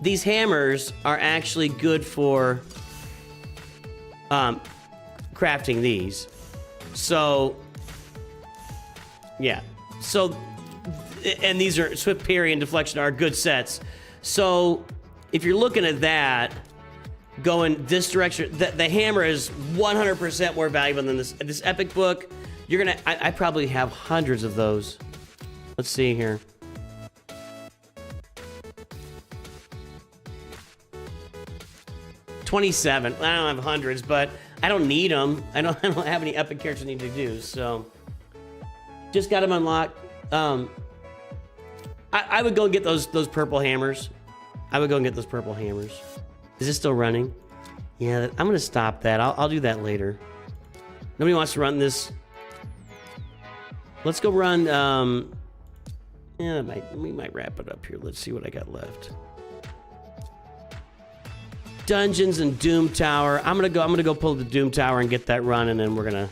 These hammers are actually good for crafting these. So, yeah. So, and these are swift parry and deflection are good sets. So, if you're looking at that, going this direction, the hammer is 100% more valuable than this epic book. You're gonna, I probably have hundreds of those. Let's see here. $27. I don't have hundreds, but I don't need them. I don't have any epic characters I need to do. So, just got them unlocked. I would go and get those purple hammers. I would go and get those purple hammers. Is this still running? Yeah, I'm gonna stop that. I'll do that later. Nobody wants to run this. Let's go run. Yeah, we might wrap it up here. Let's see what I got left. Dungeons and Doom Tower. I'm gonna go pull the Doom Tower and get that run, and then we're gonna.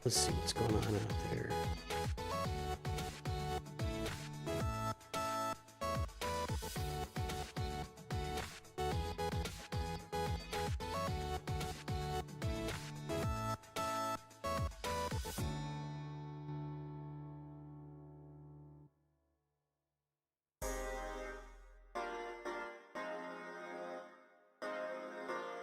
Let's see what's going on out there.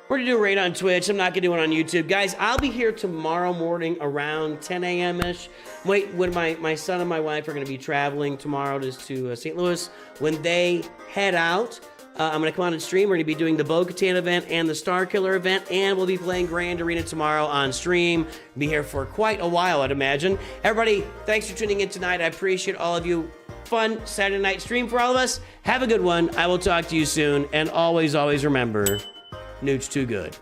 We're gonna do a raid on Twitch. I'm not gonna do one on YouTube. Guys, I'll be here tomorrow morning around 10 a.m.-ish. Wait, when my son and my wife are gonna be traveling tomorrow to St. Louis. When they head out, I'm gonna come on and stream. We're gonna be doing the Bo-Katan event and the Star Killer event, and we'll be playing Grand Arena tomorrow on stream. Be here for quite a while, I'd imagine. Everybody, thanks for tuning in tonight. I appreciate all of you. Fun Saturday night stream for all of us. Have a good one. I will talk to you soon, and always, always remember, Newt's too good.